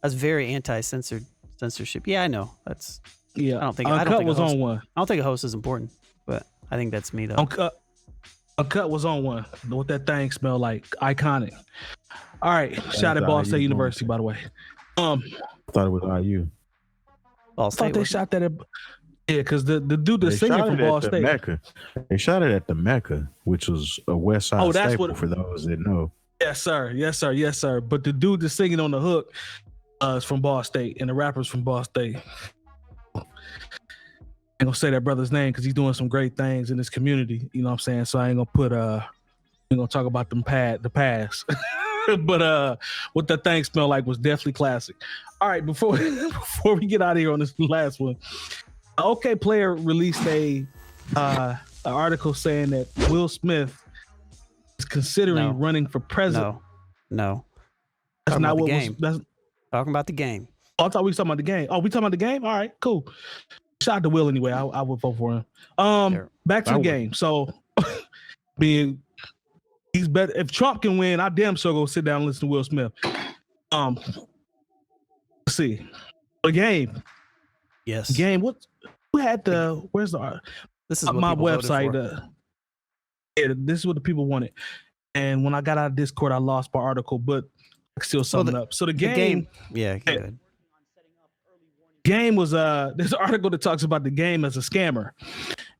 very anti-censorship. Yeah, I know. That's I don't think Uncut was on one. I don't think a host is important, but I think that's me though. Uncut was on one. What that thing smelled like. Iconic. All right. Shout out Ball State University, by the way. I thought it was IU. Ball State. I thought they shot that at because the dude that's singing from Ball State. Mecca. They shot it at the Mecca, which was a West Side staple for those that know. Yes, sir. But the dude that's singing on the hook is from Ball State, and the rapper's from Ball State. I ain't gonna say that brother's name because he's doing some great things in this community. You know what I'm saying? So I ain't gonna talk about the past. But what that thing smelled like was definitely classic. All right, before we get out of here on this last one, OK Player released an article saying that Will Smith is considering running for president. No. That's talking not about what the game. was. Talking about the game. Oh, I thought we were talking about the game. Oh, we talking about the game? All right, cool. Shout out to Will anyway. I would vote for him. Back to the game. So, he's better. If Trump can win, I damn sure go sit down and listen to Will Smith. Let's see. The game. Yes. Game. Who had the? Where's the? This is what my website. yeah, this is what the people wanted. And when I got out of Discord, I lost my article, but I can still sum it up. So the game yeah, good. Game was there's an article that talks about the game as a scammer,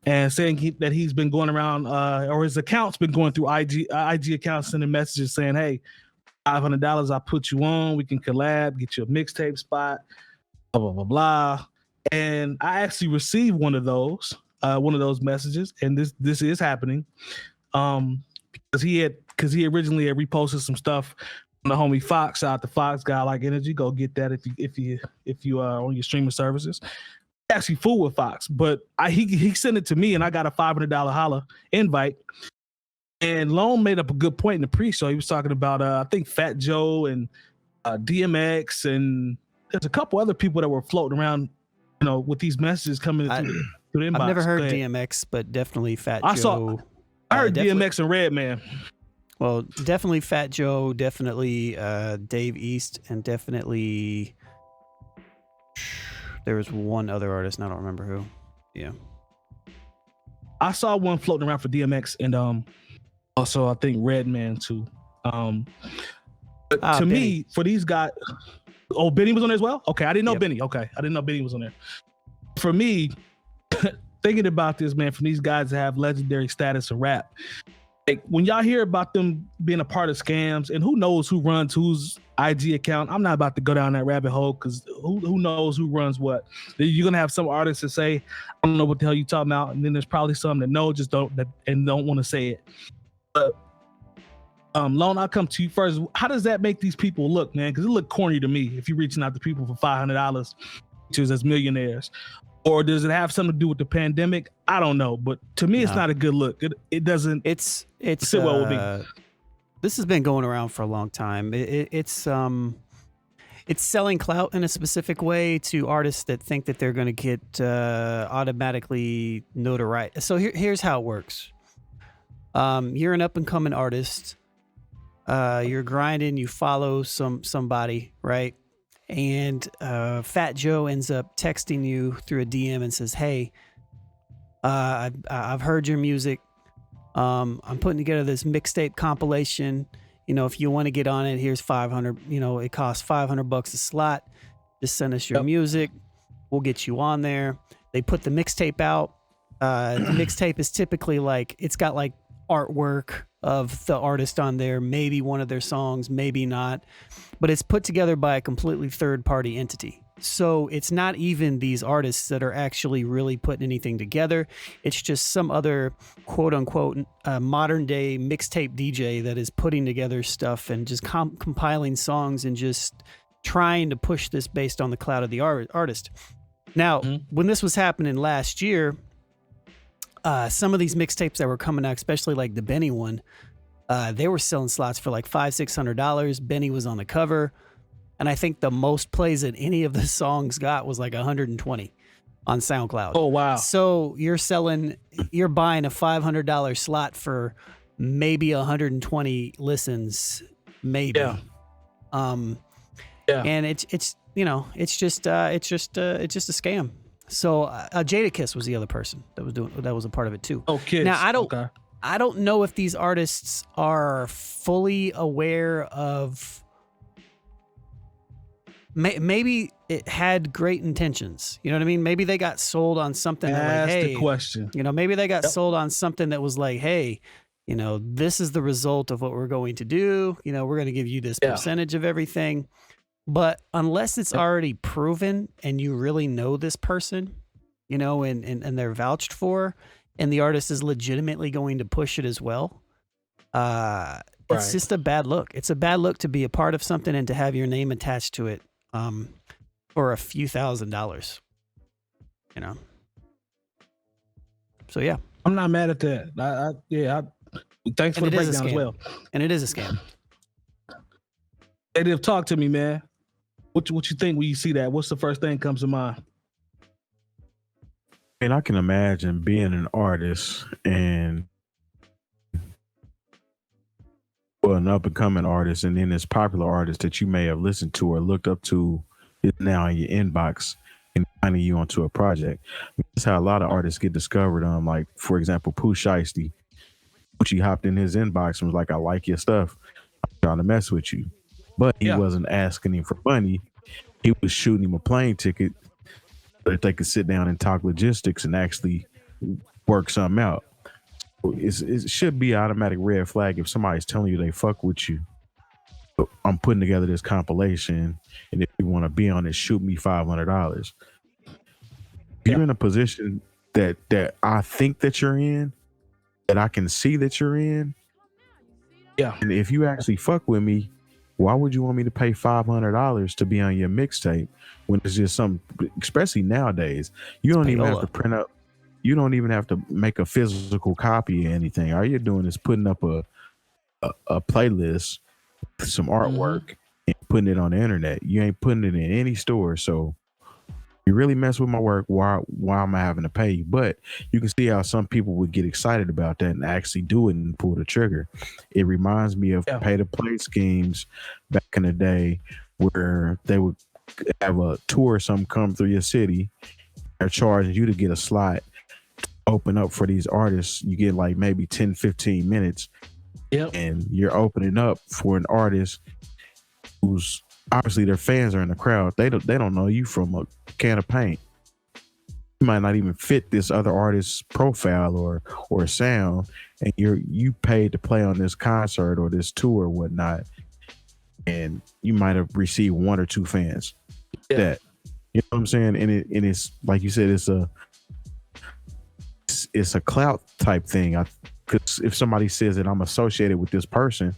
and saying that he's been going around or his account's been going through IG accounts, sending messages saying, "Hey, $500, I put you on. We can collab, get you a mixtape spot, blah blah blah blah." And I actually received one of those messages, and this is happening, because he originally had reposted some stuff on the homie Fox out the Fox guy like energy. Go get that if you are on your streaming services. Actually, fool with Fox, but he sent it to me, and I got a $500 holla invite. And Lone made up a good point in the pre-show. He was talking about I think Fat Joe and DMX, and there's a couple other people that were floating around, with these messages coming through the inbox. I've never heard DMX, but definitely Fat Joe. I heard DMX and Redman. Well, definitely Fat Joe, definitely Dave East, and definitely there was one other artist, and I don't remember who. Yeah. I saw one floating around for DMX, and also I think Redman too. But to Benny. me, for these guys, Benny was on there as well? Okay, I didn't know Benny. Okay, I didn't know Benny was on there. For me, thinking about this, man, from these guys that have legendary status in rap, like when y'all hear about them being a part of scams, and who knows who runs whose IG account, I'm not about to go down that rabbit hole, because who knows who runs what. You're gonna have some artists that say, I don't know what the hell you talking about, and then there's probably some that know, just don't want to say it. But Lone, I'll come to you first. How does that make these people look, man? Because it look corny to me if you're reaching out to people for $500, which is as millionaires. Or does it have something to do with the pandemic? I don't know, but to me, it's not a good look. It doesn't. It's sit well with me. This has been going around for a long time. It's selling clout in a specific way to artists that think that they're going to get automatically notoriety. So here's how it works. You're an up and coming artist. You're grinding. You follow somebody, right? And Fat Joe ends up texting you through a DM and says, "Hey, I've heard your music. I'm putting together this mixtape compilation. If you want to get on it, here's $500. It costs $500 a slot. Just send us your music. We'll get you on there." They put the mixtape out. The mixtape is typically it's got artwork of the artist on there, maybe one of their songs, maybe not, but it's put together by a completely third-party entity. So it's not even these artists that are actually really putting anything together. It's just some other quote-unquote modern-day mixtape DJ that is putting together stuff and just compiling songs and just trying to push this based on the clout of the artist. Now, when this was happening last year, some of these mixtapes that were coming out, especially like the Benny one, they were selling slots for $500-$600. Benny was on the cover, and I think the most plays that any of the songs got was 120 on SoundCloud. Oh wow! So you're buying a $500 slot for maybe 120 listens, maybe. Yeah. And it's just a scam. So Jadakiss was the other person that was a part of it too. Oh, Kiss. Now I don't know if these artists are fully aware of. Maybe it had great intentions. You know what I mean? Maybe they got sold on something. That's the question. Maybe they got sold on something that was like, hey, this is the result of what we're going to do. We're going to give you this percentage of everything. But unless it's already proven and you really know this person, and they're vouched for, and the artist is legitimately going to push it as well, it's just a bad look. It's a bad look to be a part of something and to have your name attached to it for a few $1,000s. So yeah, I'm not mad at that. Thanks for the breakdown as well. And it is a scam. Hey, Diff, talk to me, man. What you think when you see that? What's the first thing that comes to mind? And I can imagine being an artist and an up and coming artist, and then this popular artist that you may have listened to or looked up to is now in your inbox and finding you onto a project. That's how a lot of artists get discovered. Like, for example, 𝗀𝗲 𝗢𝗹𝗱 Gucci hopped in his inbox and was like, "I like your stuff. I'm trying to mess with you," but he wasn't asking him for money. He was shooting him a plane ticket so that they could sit down and talk logistics and actually work something out. It should be an automatic red flag if somebody's telling you they fuck with you. I'm putting together this compilation, and if you want to be on it, shoot me $500. You're in a position that I think that you're in, that I can see that you're in. Yeah. And if you actually fuck with me, why would you want me to pay $500 to be on your mixtape when it's just some, especially nowadays, you don't even have to print up, you don't even have to make a physical copy or anything. All you're doing is putting up a playlist, some artwork, and putting it on the internet. You ain't putting it in any store. So you really mess with my work, why am I having to pay you? But you can see how some people would get excited about that and actually do it and pull the trigger. It reminds me of pay-to-play schemes back in the day where they would have a tour or something come through your city. They're charging you to get a slot, open up for these artists. You get like maybe 10, 15 minutes. Yep. And you're opening up for an artist who's obviously their fans are in the crowd. They don't know you from a can of paint. You might not even fit this other artist's profile or sound, and you paid to play on this concert or this tour or whatnot, and you might have received 1 or 2 fans. That, you know what I'm saying? And it's like you said, it's a clout type thing. Because if somebody says that I'm associated with this person,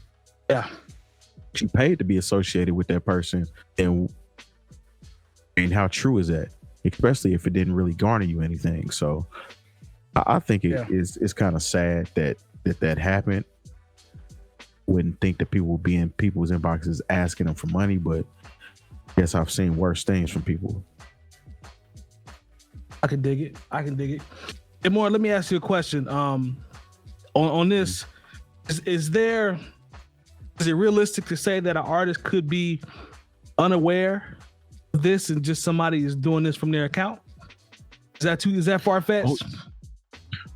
you paid to be associated with that person, and how true is that? Especially if it didn't really garner you anything. So I think it's kind of sad that happened. Wouldn't think that people would be in people's inboxes asking them for money, but I guess I've seen worse things from people. I can dig it. And more, let me ask you a question. On this, is it realistic to say that an artist could be unaware of this and just somebody is doing this from their account? Is that far-fetched?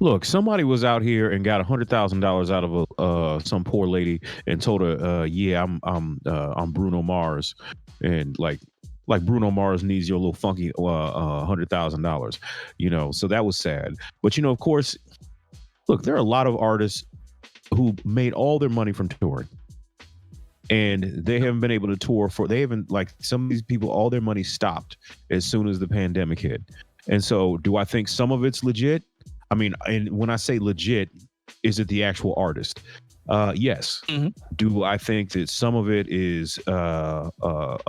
Look, somebody was out here and got $100,000 out of some poor lady and told her, I'm Bruno Mars, and like Bruno Mars needs your little funky $100,000, you know. So that was sad. But, you know, of course, look, there are a lot of artists who made all their money from touring, and they haven't been able to tour like some of these people, all their money stopped as soon as the pandemic hit. And so do I think some of it's legit? I mean, and when I say legit, is it the actual artist? Yes. Mm-hmm. Do I think that some of it is a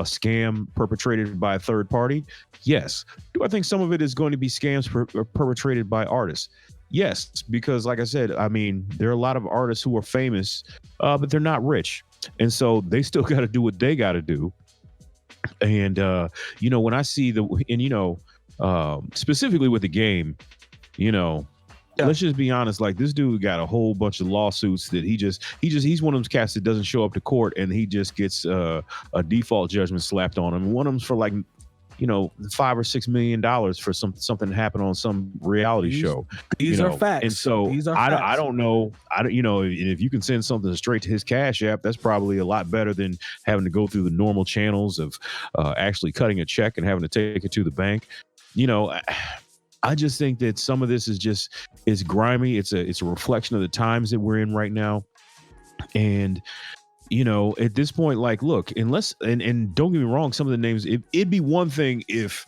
scam perpetrated by a third party? Yes. Do I think some of it is going to be scams perpetrated by artists? Yes, because like I said, I mean, there are a lot of artists who are famous, but they're not rich. And so they still got to do what they got to do. And, you know, when I see specifically with the game, you know, let's just be honest, like this dude got a whole bunch of lawsuits that he's one of those cats that doesn't show up to court and he just gets a default judgment slapped on him. And one of them's for like, you know, $5 or $6 million for something that happened on some reality show. These are facts. And so I don't know. You know, if you can send something straight to his Cash App, that's probably a lot better than having to go through the normal channels of actually cutting a check and having to take it to the bank. You know, I just think that some of this is grimy. It's a reflection of the times that we're in right now. And you know, at this point, like, look, unless, and don't get me wrong, some of the names, it'd be one thing if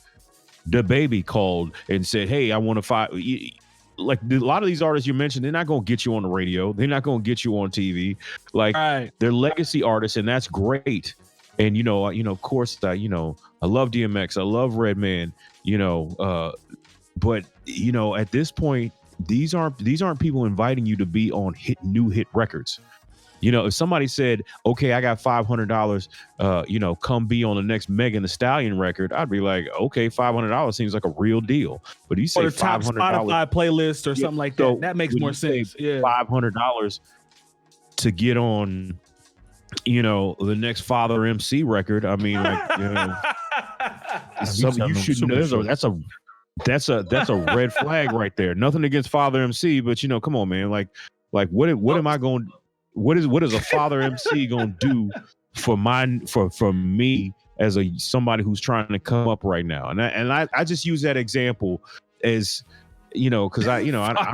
DaBaby called and said, hey, I want to fight. Like a lot of these artists you mentioned, they're not going to get you on the radio. They're not going to get you on TV. Like they're legacy artists, and that's great. And, you know, of course, I love DMX. I love Redman, but, you know, at this point, these aren't people inviting you to be on new hit records. You know, if somebody said, okay, I got $500, come be on the next Megan Thee Stallion record, I'd be like, okay, $500 seems like a real deal. But you say $500 top Spotify playlist or something like that. So that makes more sense. Yeah. $500 to get on, the next Father MC record. I mean, like, you should know. That's a red flag right there. Nothing against Father MC, but come on, man. Like, Like what am I going? What is a father MC going to do for me as somebody who's trying to come up right now? And I just use that example as, because I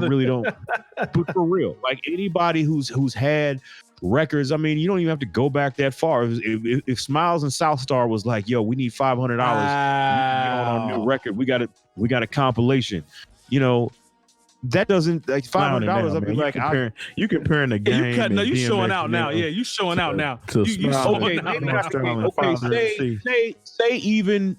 really don't. But for real, like anybody who's had records, I mean, you don't even have to go back that far. If Smiles and South Star was like, yo, we need $500 on our new record, we got a compilation, that doesn't like $500. I'd be like, you comparing the game. You showing out now. Yeah, you showing out now. Stay even.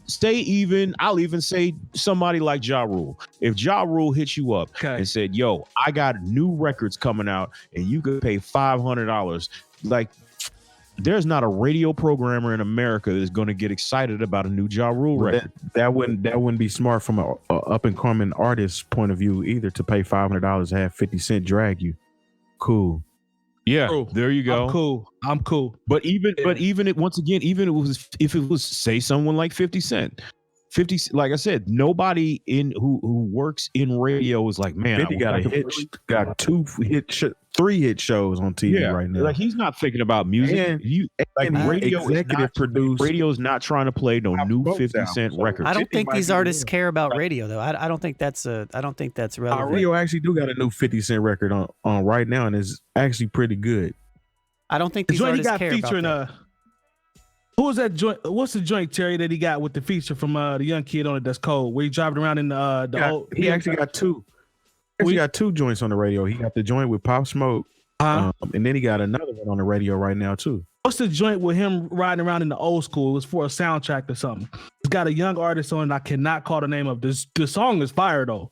I'll even say somebody like Ja Rule. If Ja Rule hits you up and said, "Yo, I got new records coming out, and you could pay $500," like. There's not a radio programmer in America that's going to get excited about a new Ja Rule record. That wouldn't be smart from a up and coming artist point of view either, to pay $500 to have 50 Cent drag you. Cool. Yeah, cool. There you go. I'm cool. But even if it was say someone like 50 Cent. 50, like I said, nobody who works in radio is like, man, 50 got 3 hit shows on TV right now. Like he's not thinking about music. Radio is not trying to play no new 50 Cent records. I don't think these artists care about radio though. I don't think that's relevant. Radio actually do got a new 50 Cent record on right now, and it's actually pretty good. I don't think these artists care about that. Who was that joint? What's the joint, Terry, that he got with the feature from the young kid on it that's cold? Where he driving around in the old. He actually got two. He got 2 joints on the radio. He got the joint with Pop Smoke, and then he got another one on the radio right now too. What's the joint with him riding around in the old school? It was for a soundtrack or something. It's got a young artist on it. I cannot call the name of this. The song is fire though.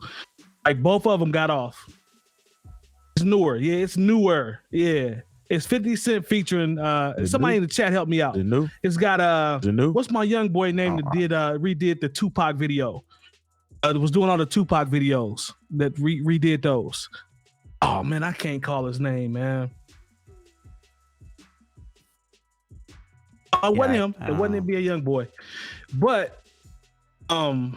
Like both of them got off. It's newer. Yeah, it's newer. Yeah. It's 50 Cent featuring somebody in the chat help me out. It's got what's my young boy name that redid the Tupac video? Was doing all the Tupac videos that redid those. Oh man, I can't call his name, man. It wasn't him. It wasn't him. Be a young boy, but I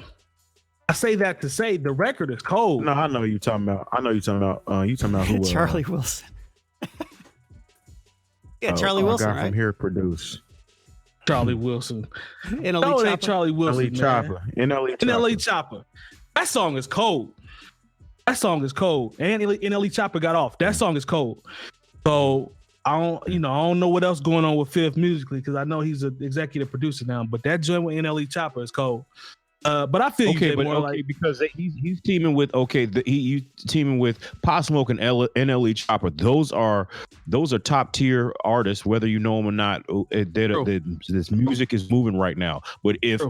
say that to say the record is cold. No, I know you're talking about. You talking about who? Charlie Wilson. Yeah, Charlie Wilson, guy from here produced. Charlie Wilson. NLE Charlie Wilson. NLE Chopper. That song is cold. And NLE Chopper got off. That song is cold. So I don't know what else going on with Fifth musically, because I know he's an executive producer now. But that joint with NLE Chopper is cold. But I feel because he's teaming with he's teaming with Pop Smoke and NLE Chopper. Those are top tier artists, whether you know them or not. This music is moving right now. But if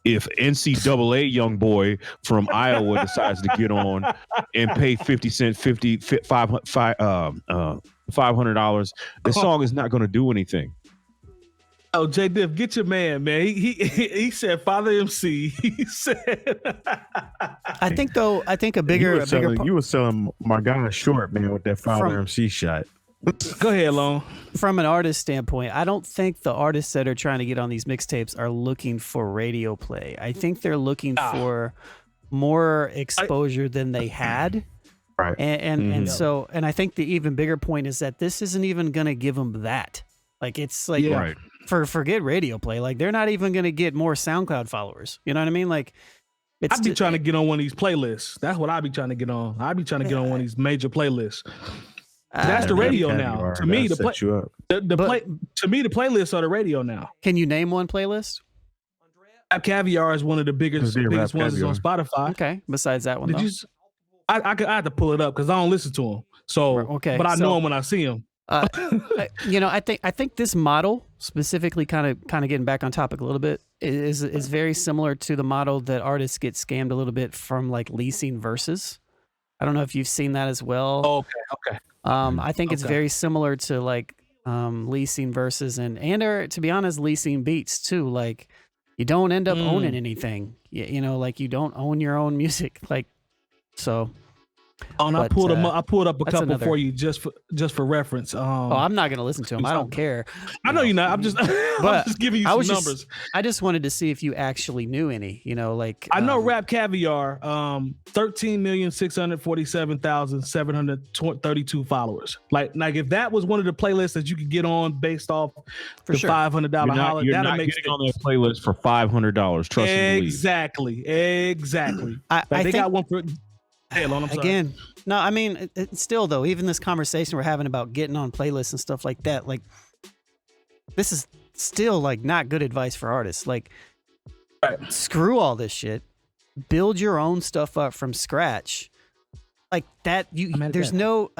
if NCAA young boy from Iowa decides to get on and pay 50 Cent $500, the song is not going to do anything. Oh, Jay Diff, get your man. He said Father MC. He said. I think a bigger. You were selling my guy short, man, with that Father MC shot. Go ahead, Lone. From an artist standpoint, I don't think the artists that are trying to get on these mixtapes are looking for radio play. I think they're looking for more exposure than they had. Right. And I think the even bigger point is that this isn't even going to give them that. Like it's like. Yeah. Right. Forget radio play. Like they're not even going to get more SoundCloud followers. You know what I mean? Like I'd be trying to get on one of these playlists. That's what I'd be trying to get on. I'd be trying to get on one of these major playlists. That's the radio now. To me, the playlists are the radio now. Can you name one playlist? 𝗀𝗡 is one of the biggest ones on Spotify. Okay. Besides that one, I have to pull it up because I don't listen to them. So, but I know them when I see them. I think this model specifically, kind of getting back on topic a little bit, is very similar to the model that artists get scammed a little bit from, like leasing verses. I don't know if you've seen that as well. Okay. I think it's very similar to like leasing verses and or to be honest, leasing beats too. Like you don't end up owning anything. Like you don't own your own music. Like so. And I pulled them up. I pulled up a couple for you just for reference. I'm not gonna listen to them. I don't care. I know you're not. I'm just I'm just giving you some numbers. I just wanted to see if you actually knew any. Like I know 𝗡𝗄𝗃 13,647,732 followers. Like if that was one of the playlists that you could get on based off the $500 holiday, you're not getting on that playlist for $500. Trust me. Exactly. I they think, got one for. Again, no, I mean, still though, even this conversation we're having about getting on playlists and stuff like that, like this is still like not good advice for artists. Like, screw all this shit. Build your own stuff up from scratch. Like that, there's no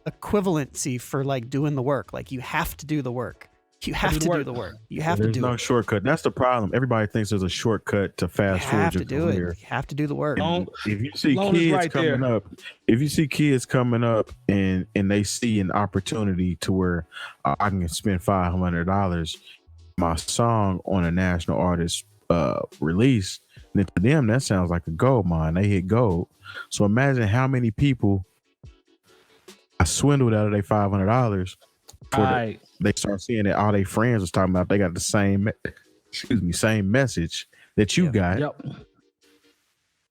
equivalency for like doing the work. Like you have to do the work. You have to do the work. You have to do it. There's no shortcut. That's the problem. Everybody thinks there's a shortcut to fast forward your career. You have to do the work. If you see kids coming up, and they see an opportunity to where I can spend $500 my song on a national artist release, then to them that sounds like a gold mine. They hit gold. So imagine how many people I swindled out of their $500. They start seeing that all their friends was talking about they got the same message that you got. Yep. You know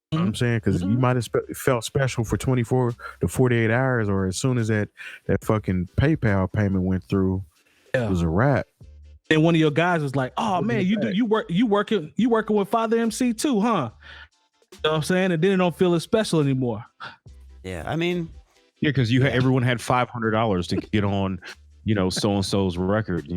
what I'm saying? Because you might have felt special for 24 to 48 hours, or as soon as that fucking PayPal payment went through, it was a wrap. And one of your guys was like, "Oh man, you working with Father MC too, huh?" You know what I'm saying? And then it don't feel as special anymore. Yeah, I mean, because everyone had $500 to get on. So and so's record.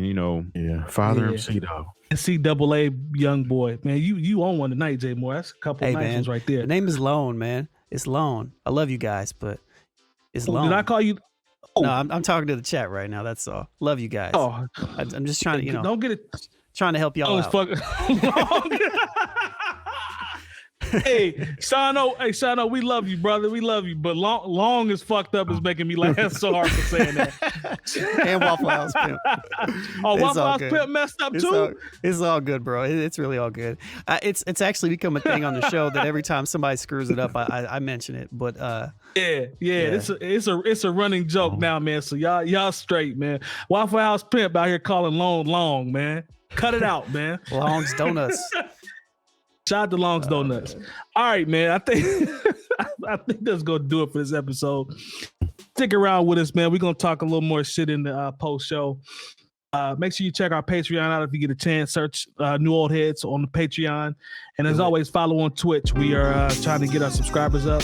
Father MC though. 𝗀𝗃 𝗪𝗏, man. You own one tonight, Jay Moore. That's a couple of nice ones right there. The name is Lone, man. It's Lone. I love you guys, but it's Lone. Did I call you? No, I'm talking to the chat right now. That's all. Love you guys. I'm just trying to, don't get it. Trying to help y'all out. Hey, Shano, we love you, brother. We love you. But long is fucked up is making me laugh so hard for saying that. And Waffle House Pimp. Waffle House Pimp messed up too? It's all good, bro. It's really all good. It's actually become a thing on the show that every time somebody screws it up, I mention it. But it's a running joke now, man. So y'all straight, man. Waffle House Pimp out here calling long, man. Cut it out, man. Long's Donuts. Shout out to Long's Donuts. All right, man. I think that's gonna do it for this episode. Stick around with us, man. We're gonna talk a little more shit in the post show. Make sure you check our Patreon out if you get a chance. Search New Old Heads on the Patreon, and as always, follow on Twitch. We are trying to get our subscribers up.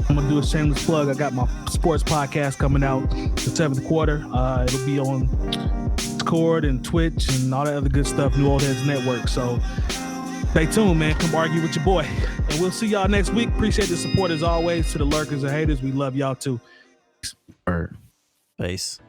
I'm gonna do a shameless plug. I got my sports podcast coming out the 7th quarter. It'll be on Discord and Twitch and all that other good stuff. New Old Heads Network. So stay tuned, man. Come argue with your boy. And we'll see y'all next week. Appreciate the support as always. To the lurkers and haters, we love y'all too. Peace. Peace.